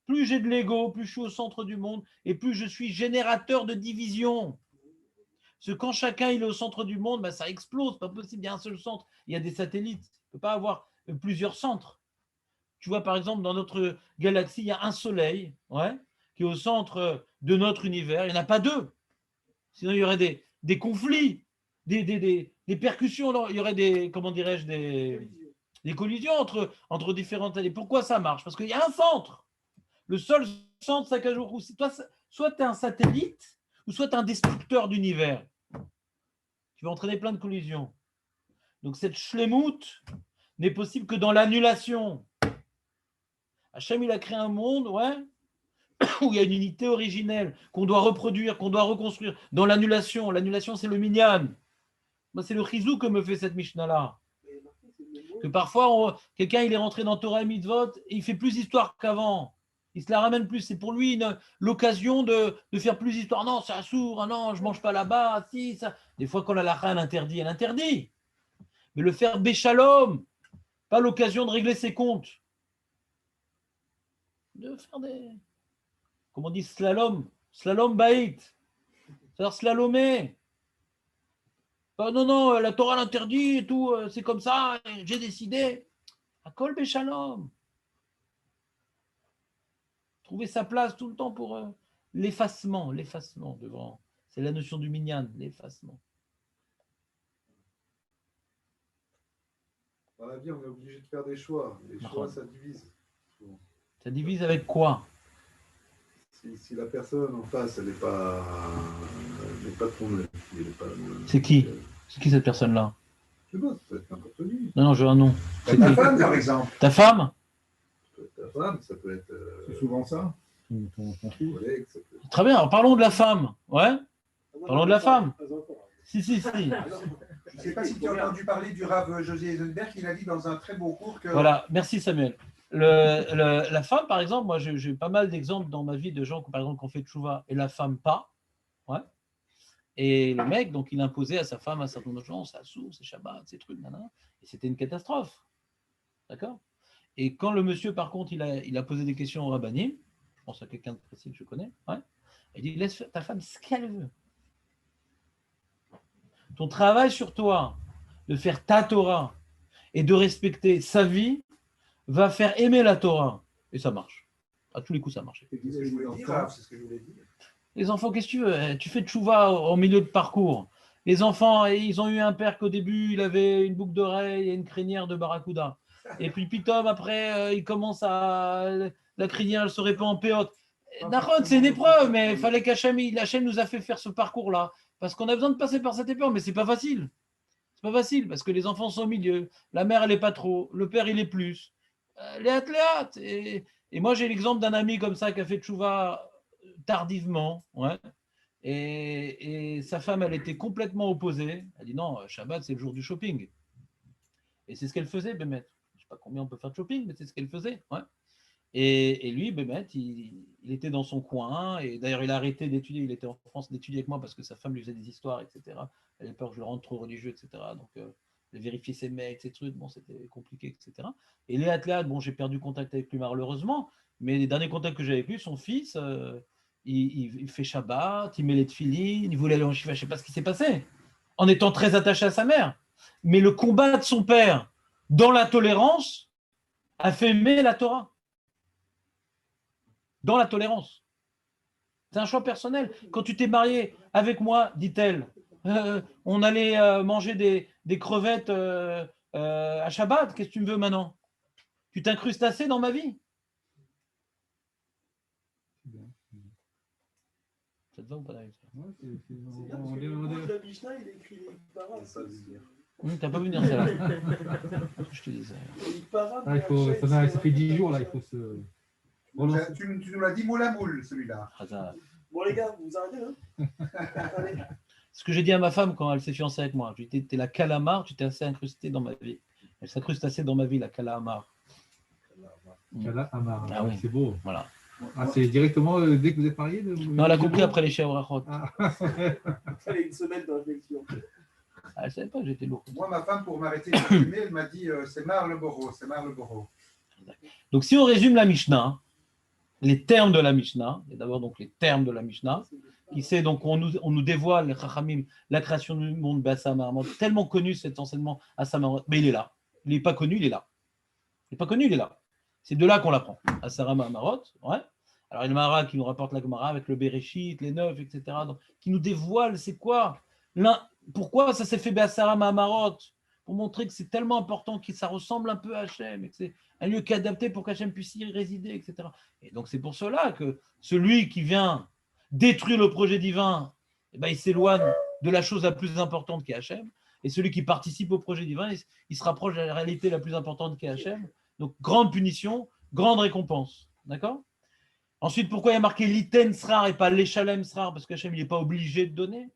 Plus j'ai de l'ego, plus je suis au centre du monde et plus je suis générateur de division. Parce que quand chacun il est au centre du monde, ben, ça explose. Pas possible, il y a un seul centre. Il y a des satellites. On ne peut pas avoir plusieurs centres. Tu vois, par exemple, dans notre galaxie, il y a un soleil, ouais, qui est au centre de notre univers. Il n'y en a pas deux. Sinon, il y aurait des conflits, des percussions. Il y aurait des, comment dirais-je, des collisions entre différentes. Et pourquoi ça marche? Parce qu'il y a un centre. Le seul centre, c'est Akadosh Baruch Hu. Toi, soit tu es un satellite, ou soit tu es un destructeur d'univers. Tu vas entraîner plein de collisions. Donc cette shlemout n'est possible que dans l'annulation. Hachem, il a créé un monde, ouais, où il y a une unité originelle qu'on doit reproduire, qu'on doit reconstruire. Dans l'annulation, l'annulation c'est le minyan. Moi, c'est le chizou que me fait cette Mishnah-là. Que parfois, quelqu'un il est rentré dans Torah et Mitzvot et il fait plus d'histoire qu'avant. Il se la ramène plus. C'est pour lui l'occasion de faire plus d'histoire. Non, c'est assourd. Ah non, je ne mange pas là-bas. Si, ça. Des fois, quand la lacha elle interdit. Mais le faire béchalom, pas l'occasion de régler ses comptes. De faire des. Comment on dit slalom? Slalom baït. C'est-à-dire slalomer. Non, la Torah l'interdit et tout. C'est comme ça. J'ai décidé. À kol béchalom. Trouver sa place tout le temps pour l'effacement devant. C'est la notion du minyan, l'effacement. Dans la vie, on est obligé de faire des choix. Les choix, ça divise. Ça divise avec quoi? Si la personne en face, elle n'est pas de ton avis, c'est qui? C'est qui cette personne-là? Je sais pas, ça peut être n'importe qui. Non, je veux un nom. C'est ta femme, par exemple. Ta femme? Ça peut être ta femme, ça peut être. C'est souvent ça. Ton collègue, ça peut être... Très bien, alors parlons de la femme. Ouais? Parlons de la femme. Si. Je ne sais pas si tu as entendu parler du Rav José Eisenberg, il a dit dans un très beau cours que... Voilà, merci Samuel. La femme, par exemple, moi j'ai eu pas mal d'exemples dans ma vie de gens par exemple, qui ont fait tchouva et la femme pas. Ouais. Et le mec, donc il imposait à sa femme un certain nombre de gens, c'est assourd, c'est Shabbat, ces trucs, nanana. Et c'était une catastrophe. D'accord? Et quand le monsieur, par contre, il a posé des questions au rabbinim, pense à quelqu'un de précis que je connais. Ouais. Il dit, laisse ta femme ce qu'elle veut. Ton travail sur toi, de faire ta Torah et de respecter sa vie, va faire aimer la Torah. Et ça marche. À tous les coups, ça marche. C'est ce que je voulais dire, Rav, c'est ce que je voulais dire. Les enfants, qu'est-ce que tu veux? Tu fais tchouva au milieu de parcours. Les enfants, ils ont eu un père qu'au début, il avait une boucle d'oreille et une crinière de barracuda. Et puis, pitom, après, il commence à. La crinière, elle se répand en péote. D'accord, c'est une épreuve, mais il fallait qu'Hachem nous a fait faire ce parcours-là. Parce qu'on a besoin de passer par cette épreuve, mais c'est pas facile. C'est pas facile, parce que les enfants sont au milieu. La mère, elle est pas trop. Le père, il est plus. Léat. Et moi, j'ai l'exemple d'un ami comme ça qui a fait tchouva tardivement. Ouais. Et sa femme, elle était complètement opposée. Elle dit non, Shabbat, c'est le jour du shopping. Et c'est ce qu'elle faisait, Bémet. Je ne sais pas combien on peut faire de shopping, mais c'est ce qu'elle faisait. Ouais. Et lui, Bémet, il était dans son coin. Et d'ailleurs, il a arrêté d'étudier. Il était en France d'étudier avec moi parce que sa femme lui faisait des histoires, etc. Elle avait peur que je le rende trop religieux, etc. Donc, de vérifier ses mails, ces trucs, bon, c'était compliqué, etc. Et Léat, bon, j'ai perdu contact avec lui malheureusement. Mais les derniers contacts que j'ai avec lui, son fils, il fait Shabbat, il met les tefilines, il voulait aller en Shiva, je ne sais pas ce qui s'est passé, en étant très attaché à sa mère. Mais le combat de son père dans la tolérance a fait aimer la Torah. Dans la tolérance. C'est un choix personnel. Quand tu t'es marié avec moi, dit-elle, on allait manger des crevettes à Shabbat, qu'est-ce que tu me veux maintenant? Tu t'incrustes assez dans ma vie? Ça te va ou pas, David? C'est bien, parce que le mot de la Mishnah, il écrit les paras. T'as pas vu venir ça là. Je te disais. Ça fait 10 jours là, il faut se. Tu nous l'as dit moule à moule, celui-là. Bon, les gars, vous arrêtez là. Allez. Ce que j'ai dit à ma femme quand elle s'est fiancée avec moi, je lui ai dit, t'es la calamar, tu t'es assez incrustée dans ma vie. Elle s'incruste assez dans ma vie, la calamar. Calamar, ah oui, c'est beau. Voilà. Ah, c'est directement dès que vous êtes mariés Non, elle a compris après les Shevrachot. Allez, une semaine de réflexion. Ah, elle ne savait pas que j'étais lourd. Moi, ma femme, pour m'arrêter de fumer, elle m'a dit c'est marre le boro, c'est marre le boro. Donc, si on résume la Mishnah, les termes de la Mishnah, et d'abord donc les termes de la Mishnah, qui c'est donc on nous dévoile, les Chachamim, la création du monde, Bassamarmot, tellement connu cet enseignement à Samarot, mais il est là. Il n'est pas connu, il est là. Il n'est pas connu, il est là. C'est de là qu'on l'apprend. À Sarama Marot, ouais. Alors, il y a le Mara qui nous rapporte la Gemara avec le Bereshit, les neuf, etc. Donc, qui nous dévoile c'est quoi pourquoi ça s'est fait Be'asara Ma'amarot, pour montrer que c'est tellement important que ça ressemble un peu à Hachem et que c'est un lieu qui est adapté pour qu'Hachem puisse y résider, etc. Et donc, c'est pour cela que celui qui vient détruire le projet divin, eh ben, il s'éloigne de la chose la plus importante qu'est Hachem. Et celui qui participe au projet divin, il se rapproche de la réalité la plus importante qu'est Hachem. Donc, grande punition, grande récompense. D'accord? Ensuite, pourquoi il y a marqué l'iten srar et pas l'échalem srar? Parce qu'Hachem, il n'est pas obligé de donner.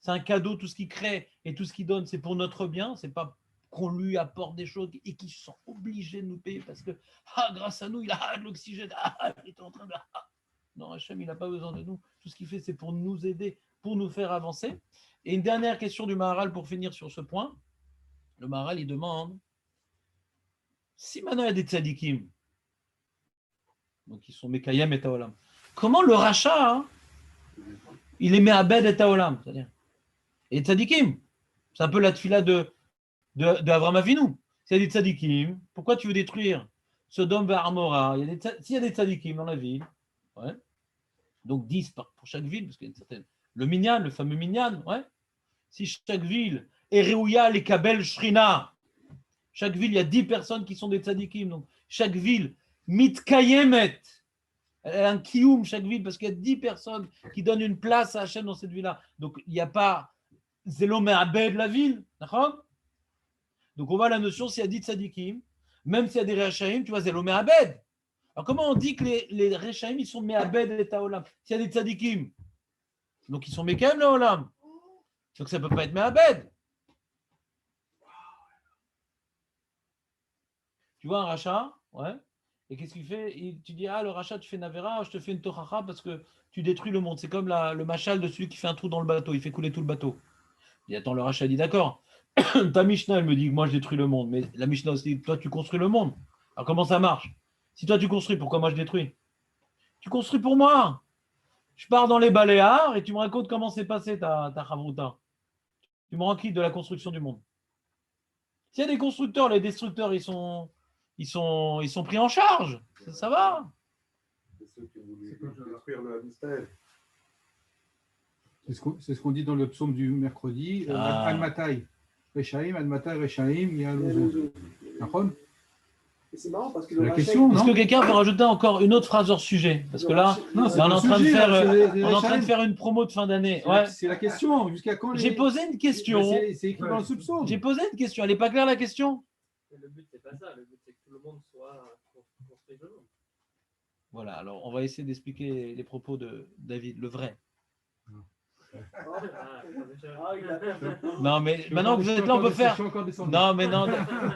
C'est un cadeau, tout ce qu'il crée et tout ce qu'il donne, c'est pour notre bien. C'est pas qu'on lui apporte des choses et qu'il se sent obligé de nous payer parce que, grâce à nous, il a de l'oxygène. Il est en train de. Non, Hachem, il n'a pas besoin de nous. Tout ce qu'il fait, c'est pour nous aider, pour nous faire avancer. Et une dernière question du Maharal pour finir sur ce point. Le Maharal, il demande si maintenant il y a des tzadikim, donc ils sont Mekayem et Taolam, comment le rachat, il est Me'abed et Taolam, c'est-à-dire, et tzadikim, c'est un peu la tfila d'Avraham Avinu. S'il y a des tzadikim, pourquoi tu veux détruire Sodome et Amora? S'il y a des tzadikim dans la ville, ouais, donc 10 pour chaque ville, parce qu'il y a une certaine. Le minyan, le fameux minyan, ouais. Si chaque ville est Réouya, les Kabel, Shrina, chaque ville, il y a 10 personnes qui sont des tzadikim. Donc, chaque ville, mitkayemet, elle a un kiyum, chaque ville, parce qu'il y a 10 personnes qui donnent une place à Hachem dans cette ville-là. Donc, il n'y a pas Zelo Me'abed la ville, d'accord? Donc, on voit la notion, s'il y a 10 tzadikim, même s'il y a des Rechaim, tu vois, Zelo Me'abed. Alors, comment on dit que les Rechaim, ils sont Me'abed et Taolam? S'il y a des tzadikim, donc ils sont Mekem le Olam. Donc, ça ne peut pas être Me'abed. Tu vois un rachat, ouais, et qu'est-ce qu'il fait? Tu dis, le rachat, tu fais Navera, je te fais une tochacha parce que tu détruis le monde. C'est comme le machal de celui qui fait un trou dans le bateau, il fait couler tout le bateau. Il dit, attends, le rachat dit, d'accord, ta Mishnah, elle me dit que moi je détruis le monde, mais la Mishnah aussi, toi tu construis le monde. Alors comment ça marche? Si toi tu construis, pourquoi moi je détruis? Tu construis pour moi. Je pars dans les Baléares et tu me racontes comment s'est passée ta Chavruta. Tu me rends quitte de la construction du monde. S'il y a des constructeurs, les destructeurs, ils sont pris en charge. Ça va. C'est ceux qui voulaient détruire le Hamistère. C'est ce qu'on dit dans le psaume du mercredi. Al-Matai, Rechaim, Al-Matai, Rechaim, il y a l'ouzou. Et c'est marrant parce que la question, est-ce que quelqu'un peut rajouter encore une autre phrase hors sujet? Parce que là, on est en train de faire une promo de fin d'année. Ouais. C'est la question. Jusqu'à quand J'ai posé une question. C'est écrit dans le psaume. J'ai posé une question. Elle n'est pas claire la question? Le but, c'est pas ça. Le but, c'est que tout le monde soit construit de monde. Voilà. Alors, on va essayer d'expliquer les propos de David, le vrai. Non, mais maintenant que vous êtes là, on peut faire. Non, mais non,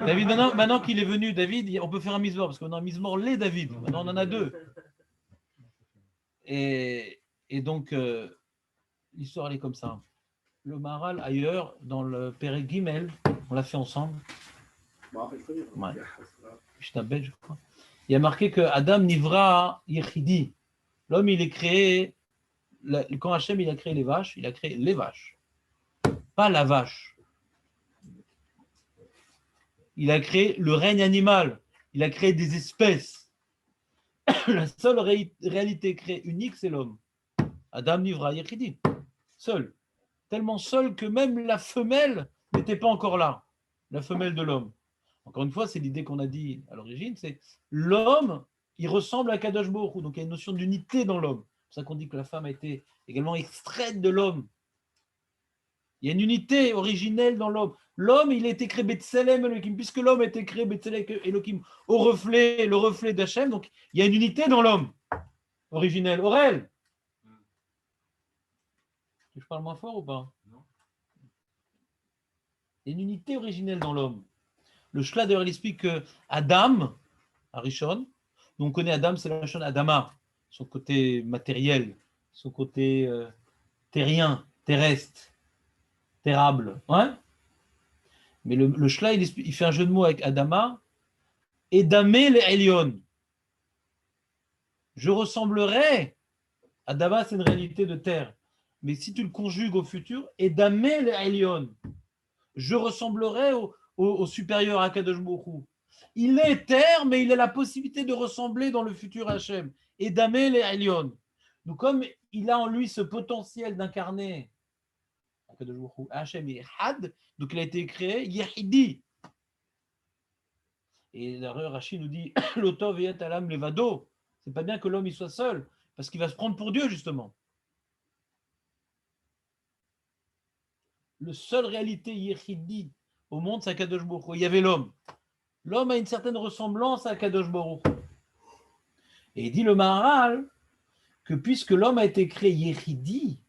David, maintenant qu'il est venu, David, on peut faire un mismor, parce qu'on a un mismor les David. Maintenant, on en a deux. Et donc, l'histoire, elle est comme ça. Le Maharal, ailleurs, dans le Péré Gimel, on l'a fait ensemble. Ouais. Mishnah, je crois. Il y a marqué que Adam Nivra Yechidi. L'homme, il est créé. Quand Hachem il a créé les vaches, il a créé les vaches, pas la vache. Il a créé le règne animal, il a créé des espèces. La seule réalité créée unique, c'est l'homme. Adam Nivra Yechidi, seul. Tellement seul que même la femelle n'était pas encore là, la femelle de l'homme. Encore une fois, c'est l'idée qu'on a dit à l'origine, c'est l'homme, il ressemble à Kadosh Baruch Hu, donc il y a une notion d'unité dans l'homme. C'est pour ça qu'on dit que la femme a été également extraite de l'homme. Il y a une unité originelle dans l'homme. L'homme, il a été créé Betselem Elohim, puisque l'homme a été créé Betselem Elohim le reflet d'Hachem, donc il y a une unité dans l'homme originelle. Aurel, je parle moins fort ou pas? Non. Il y a une unité originelle dans l'homme. Le Shla d'ailleurs, il explique que Adam, Arishon, on connaît Adam, c'est la chaîne Adama, son côté matériel, son côté terrien, terrestre, terrable. Ouais. Mais le Shla, il fait un jeu de mots avec Adama. Edamé les Elion. Je ressemblerai. Adama, c'est une réalité de terre. Mais si tu le conjugues au futur, Edamé les Elion. Je ressemblerai au supérieur à Kadosh Baruch Hu. Il est terre, mais il a la possibilité de ressembler dans le futur Hachem. Et Damé les Elion. Donc, comme il a en lui ce potentiel d'incarner Hachem et Had, donc il a été créé Yehidi. Et d'ailleurs, Rachid nous dit L'Otov et Alam Levado. C'est pas bien que l'homme il soit seul, parce qu'il va se prendre pour Dieu, justement. Le seule réalité Yehidi au monde, c'est Kadosh Baruch Hu. Il y avait l'homme. L'homme a une certaine ressemblance à Kadosh Baruch Hu. Et il dit le Maharal que puisque l'homme a été créé Yehidi,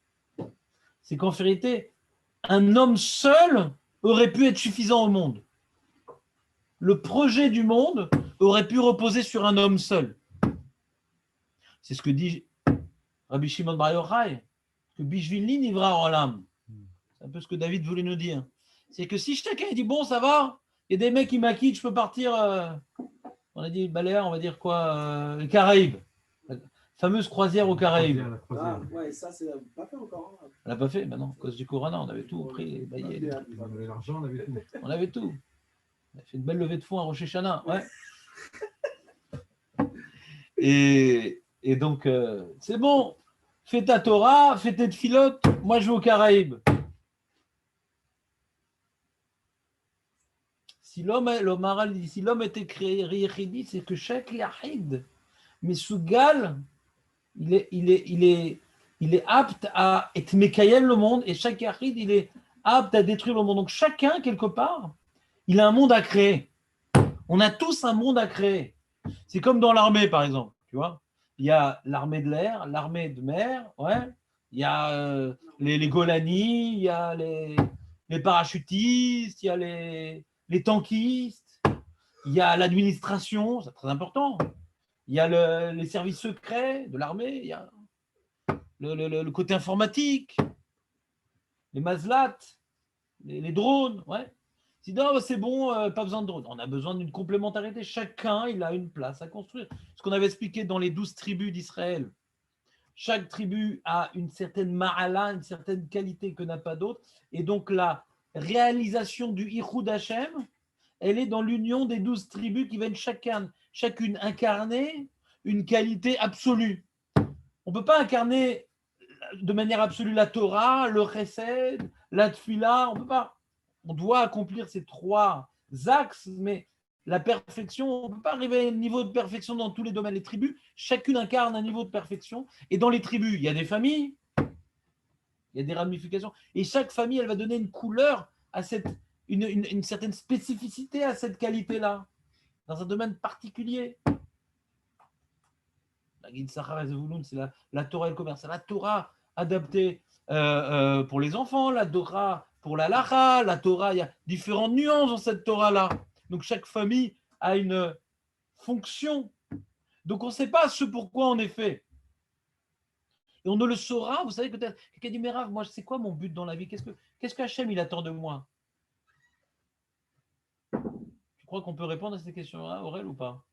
c'est qu'en vérité, un homme seul aurait pu être suffisant au monde. Le projet du monde aurait pu reposer sur un homme seul. C'est ce que dit Rabbi Shimon Bar Yochai, que Bishvilni Nivra Olam. C'est un peu ce que David voulait nous dire. C'est que si chacun dit bon, ça va, il y a des mecs qui m'acquittent, je peux partir. On a dit Baléares, on va dire quoi, les Caraïbes. La fameuse croisière aux Caraïbes. Ah, ouais, ça, c'est pas fait encore. Hein. On l'a pas fait, maintenant, à cause du Corona, on avait tout pris. On avait l'argent, on avait tout. On avait tout. On a fait une belle levée de fonds à Rosh Hashanah, ouais. Et donc, c'est bon, fais ta Torah, fais tes filotes, moi je vais aux Caraïbes. Si l'homme était créé Yehidi, c'est que chaque Yahid, mais Sougal, il est apte à être Mekayel le monde, et chaque Yahid, il est apte à détruire le monde. Donc chacun, quelque part, il a un monde à créer. On a tous un monde à créer. C'est comme dans l'armée, par exemple, tu vois. Il y a l'armée de l'air, l'armée de mer, ouais. Il y a les Golani, il y a les parachutistes, il y a les tankistes, il y a l'administration, c'est très important. Il y a les services secrets de l'armée, il y a le côté informatique, les mazlats, les drones, ouais. Si non, c'est bon, pas besoin de drone. On a besoin d'une complémentarité. Chacun, il a une place à construire. Ce qu'on avait expliqué dans les 12 tribus d'Israël. Chaque tribu a une certaine ma'ala, une certaine qualité que n'a pas d'autre. Et donc, la réalisation du Ichud Hashem, elle est dans l'union des 12 tribus qui viennent chacune incarner une qualité absolue. On ne peut pas incarner de manière absolue la Torah, le Chesed, la Tfila, on peut pas. On doit accomplir ces 3 axes, mais la perfection, on ne peut pas arriver à un niveau de perfection dans tous les domaines. Les tribus, chacune incarne un niveau de perfection. Et dans les tribus, il y a des familles, il y a des ramifications. Et chaque famille, elle va donner une couleur à une certaine spécificité à cette qualité-là, dans un domaine particulier. La Guide Sahara et Zevouloun, c'est la Torah et le commerce. C'est la Torah adaptée pour les enfants, la Torah pour la Lacha, la Torah, il y a différentes nuances dans cette Torah-là. Donc chaque famille a une fonction. Donc on ne sait pas ce pourquoi on est fait. Et on ne le saura, vous savez, peut-être, quelqu'un dit, mais Rav, moi, c'est quoi mon but dans la vie? Qu'est-ce qu'Hachem, il attend de moi? Tu crois qu'on peut répondre à ces questions-là, Aurel, ou pas?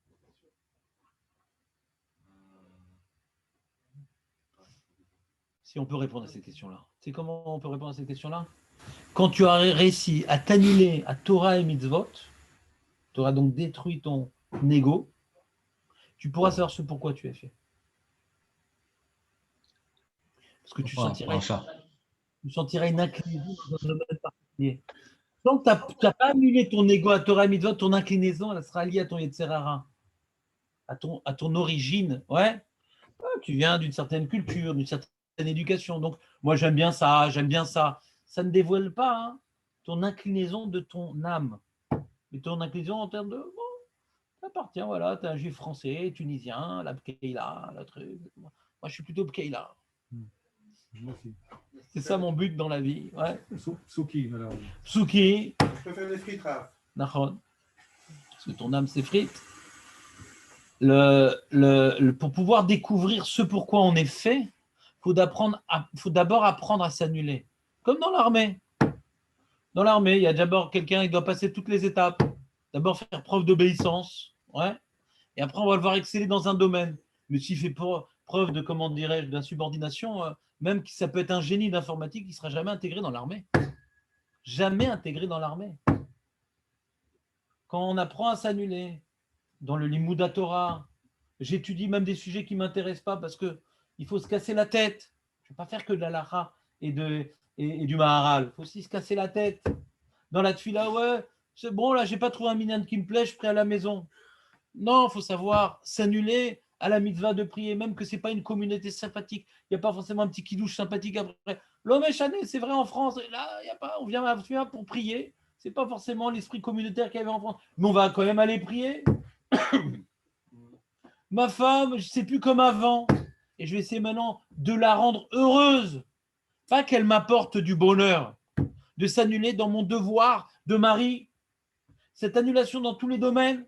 Si on peut répondre à ces questions-là. Tu sais comment on peut répondre à ces questions-là? Quand tu as réussi à t'annuler à Torah et Mitzvot, tu auras donc détruit ton ego, tu pourras savoir ce pourquoi tu es fait. Parce que tu sentiras une inclinaison dans un domaine particulier. Tant que tu n'as pas annulé ton ego à Torah et Mitzvot, ton inclinaison, elle sera liée à ton Yetzerara, à ton origine. Ouais. Tu viens d'une certaine culture, d'une certaine éducation. Donc, moi, j'aime bien ça, j'aime bien ça. Ça ne dévoile pas ton inclinaison de ton âme. Mais ton inclinaison en termes de, bon, ça appartient, voilà, tu es un juif français, tunisien, la Bkeïla, la truc. Moi, je suis plutôt Bkeïla. C'est ça mon but dans la vie. Ouais. Psuki, alors. Psuki. Je peux faire des frites, Raph. Nachon. Parce que ton âme s'effrite. Pour pouvoir découvrir ce pourquoi on est fait, il faut d'abord apprendre à s'annuler. Comme dans l'armée. Dans l'armée, il y a d'abord quelqu'un, il doit passer toutes les étapes. D'abord faire preuve d'obéissance. Ouais. Et après, on va le voir exceller dans un domaine. Mais s'il fait preuve de, comment dirais-je, d'insubordination, même si ça peut être un génie d'informatique, il ne sera jamais intégré dans l'armée. Jamais intégré dans l'armée. Quand on apprend à s'annuler, dans le Limouda Torah, j'étudie même des sujets qui ne m'intéressent pas parce qu'il faut se casser la tête. Je ne vais pas faire que de la Lacha et du Maharal. Il faut aussi se casser la tête. Dans la Tfila, ouais, c'est bon, là, je n'ai pas trouvé un minyan qui me plaît, je prie à la maison. Non, il faut savoir s'annuler à la mitzvah de prier, même que ce n'est pas une communauté sympathique. Il n'y a pas forcément un petit kidouche sympathique après. L'homme est chané, c'est vrai en France. Là, il y a pas, on vient à la Tfila pour prier. Ce n'est pas forcément l'esprit communautaire qu'il y avait en France. Mais on va quand même aller prier. Ma femme, je ne sais plus comme avant. Et je vais essayer maintenant de la rendre heureuse. Pas qu'elle m'apporte du bonheur. De s'annuler dans mon devoir de mari. Cette annulation dans tous les domaines.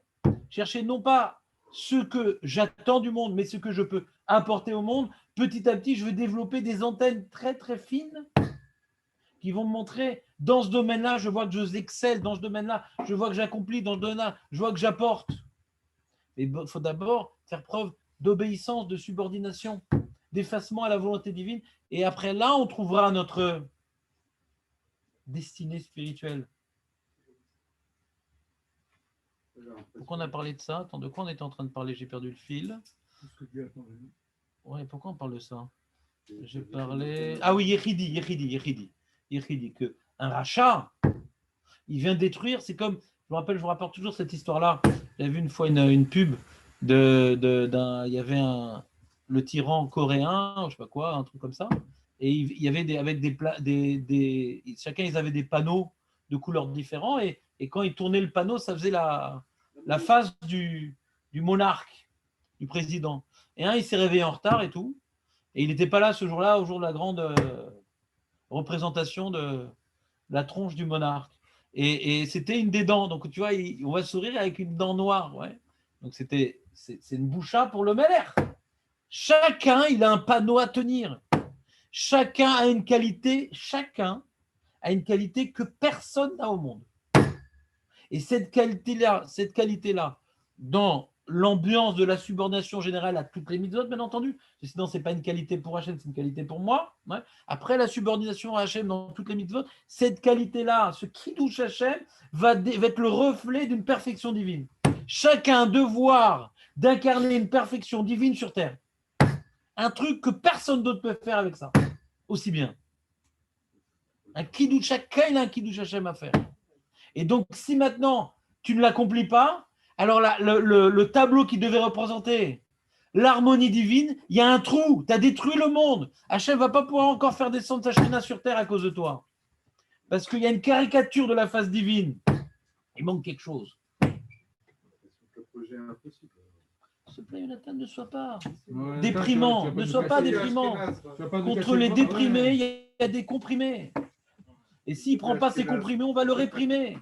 Chercher non pas ce que j'attends du monde, mais ce que je peux apporter au monde. Petit à petit, je vais développer des antennes très très fines qui vont me montrer, dans ce domaine-là, je vois que j'excelle, dans ce domaine-là, je vois que j'accomplis, dans ce domaine-là, je vois que j'apporte. Mais il faut d'abord faire preuve d'obéissance, de subordination, d'effacement à la volonté divine. Et après là, on trouvera notre destinée spirituelle. Pourquoi on a parlé de ça? Attends, de quoi on était en train de parler? J'ai perdu le fil. Ouais, pourquoi on parle de ça? J'ai parlé... Ah oui, Yechidi, que un rachat, il vient détruire, c'est comme, je vous rapporte toujours cette histoire-là. J'avais vu une fois une pub il y avait le tyran coréen, je sais pas quoi, un truc comme ça, et il y avait chacun ils avaient des panneaux de couleurs différents, et quand ils tournaient le panneau, ça faisait la face du monarque, du président. Et il s'est réveillé en retard et tout, et il n'était pas là ce jour-là, au jour de la grande représentation de la tronche du monarque. Et c'était une des dents. Donc, tu vois, on va sourire avec une dent noire. Ouais. Donc, c'est une boucha pour le Meller. Chacun, il a un panneau à tenir. Chacun a une qualité que personne n'a au monde. Et cette qualité-là, dans l'ambiance de la subordination générale à toutes les mitzvot, bien entendu, sinon ce n'est pas une qualité pour Hachem, c'est une qualité pour moi. Ouais. Après la subordination à Hachem dans toutes les mitzvot, cette qualité-là, ce Kiddush Hachem, va être le reflet d'une perfection divine. Chacun a un devoir d'incarner une perfection divine sur terre. Un truc que personne d'autre peut faire avec ça, aussi bien. Un Kiddush, chacun il a un Kiddush Hachem à faire. Et donc, si maintenant tu ne l'accomplis pas, alors le tableau qui devait représenter l'harmonie divine, il y a un trou, tu as détruit le monde. Hachem ne va pas pouvoir encore faire descendre sa Shekhinah sur terre à cause de toi. Parce qu'il y a une caricature de la face divine. Il manque quelque chose. Le projet est impossible. S'il te plaît, Jonathan, ne sois pas Ouais, déprimant. attends, Ne sois pas déprimant. tu vas pas nous Contre casser les le bras. déprimés, il y a des comprimés. Et s'il ne prend pas ses comprimés, on va le réprimer.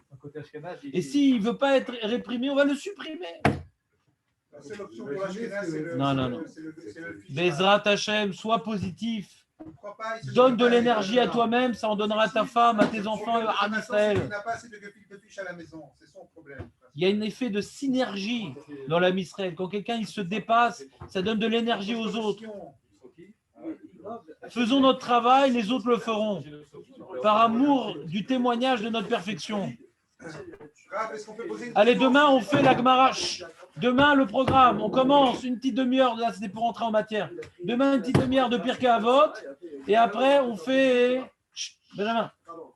Et s'il ne veut pas être réprimé, on va le supprimer. C'est l'option pour la Shekhinah, c'est le. Non. C'est le fichier. Bezrat Hachem, sois positif. Crois pas, il se Donne de dit pas, l'énergie à toi-même, ça en donnera à ta femme, à tes enfants, à Israël. Il n'a pas assez de fiches à la maison, c'est son problème. Il y a un effet de synergie dans l'âme Israël. Quand quelqu'un il se dépasse, ça donne de l'énergie aux autres. Faisons notre travail, les autres le feront. Par amour du témoignage de notre perfection. Allez, demain, on fait la Gemara. Demain, le programme, on commence une petite demi-heure. Là, c'était pour entrer en matière. Demain, une petite demi-heure de Pirkei Avot. Et après, on fait Benjamin,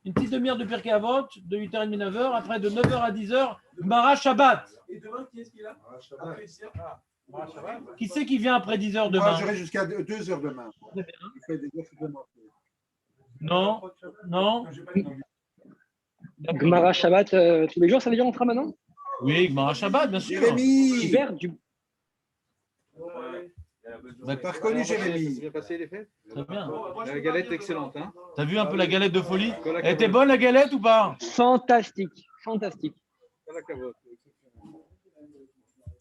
une petite demi-heure de Pirkei Avot, de 8h30, 9h. Après, de 9h à 10h, Gemara Shabbat. Et demain, qui est-ce qu'il a après 10h Qui c'est qui vient après 10h demain? Moi, j'aurai jusqu'à 2h demain. Il fait des heures supplémentaires. Non. Gemara Shabbat tous les jours, ça veut dire on fera maintenant? Oui, Gemara Shabbat, bien sûr. Jérémy, Super. t'as reconnu Jérémy. C'est bien passé les fêtes? Très bien. La galette excellente. Hein. T'as vu un peu la galette de folie? Elle était bonne la galette ou pas? Fantastique. La cavote.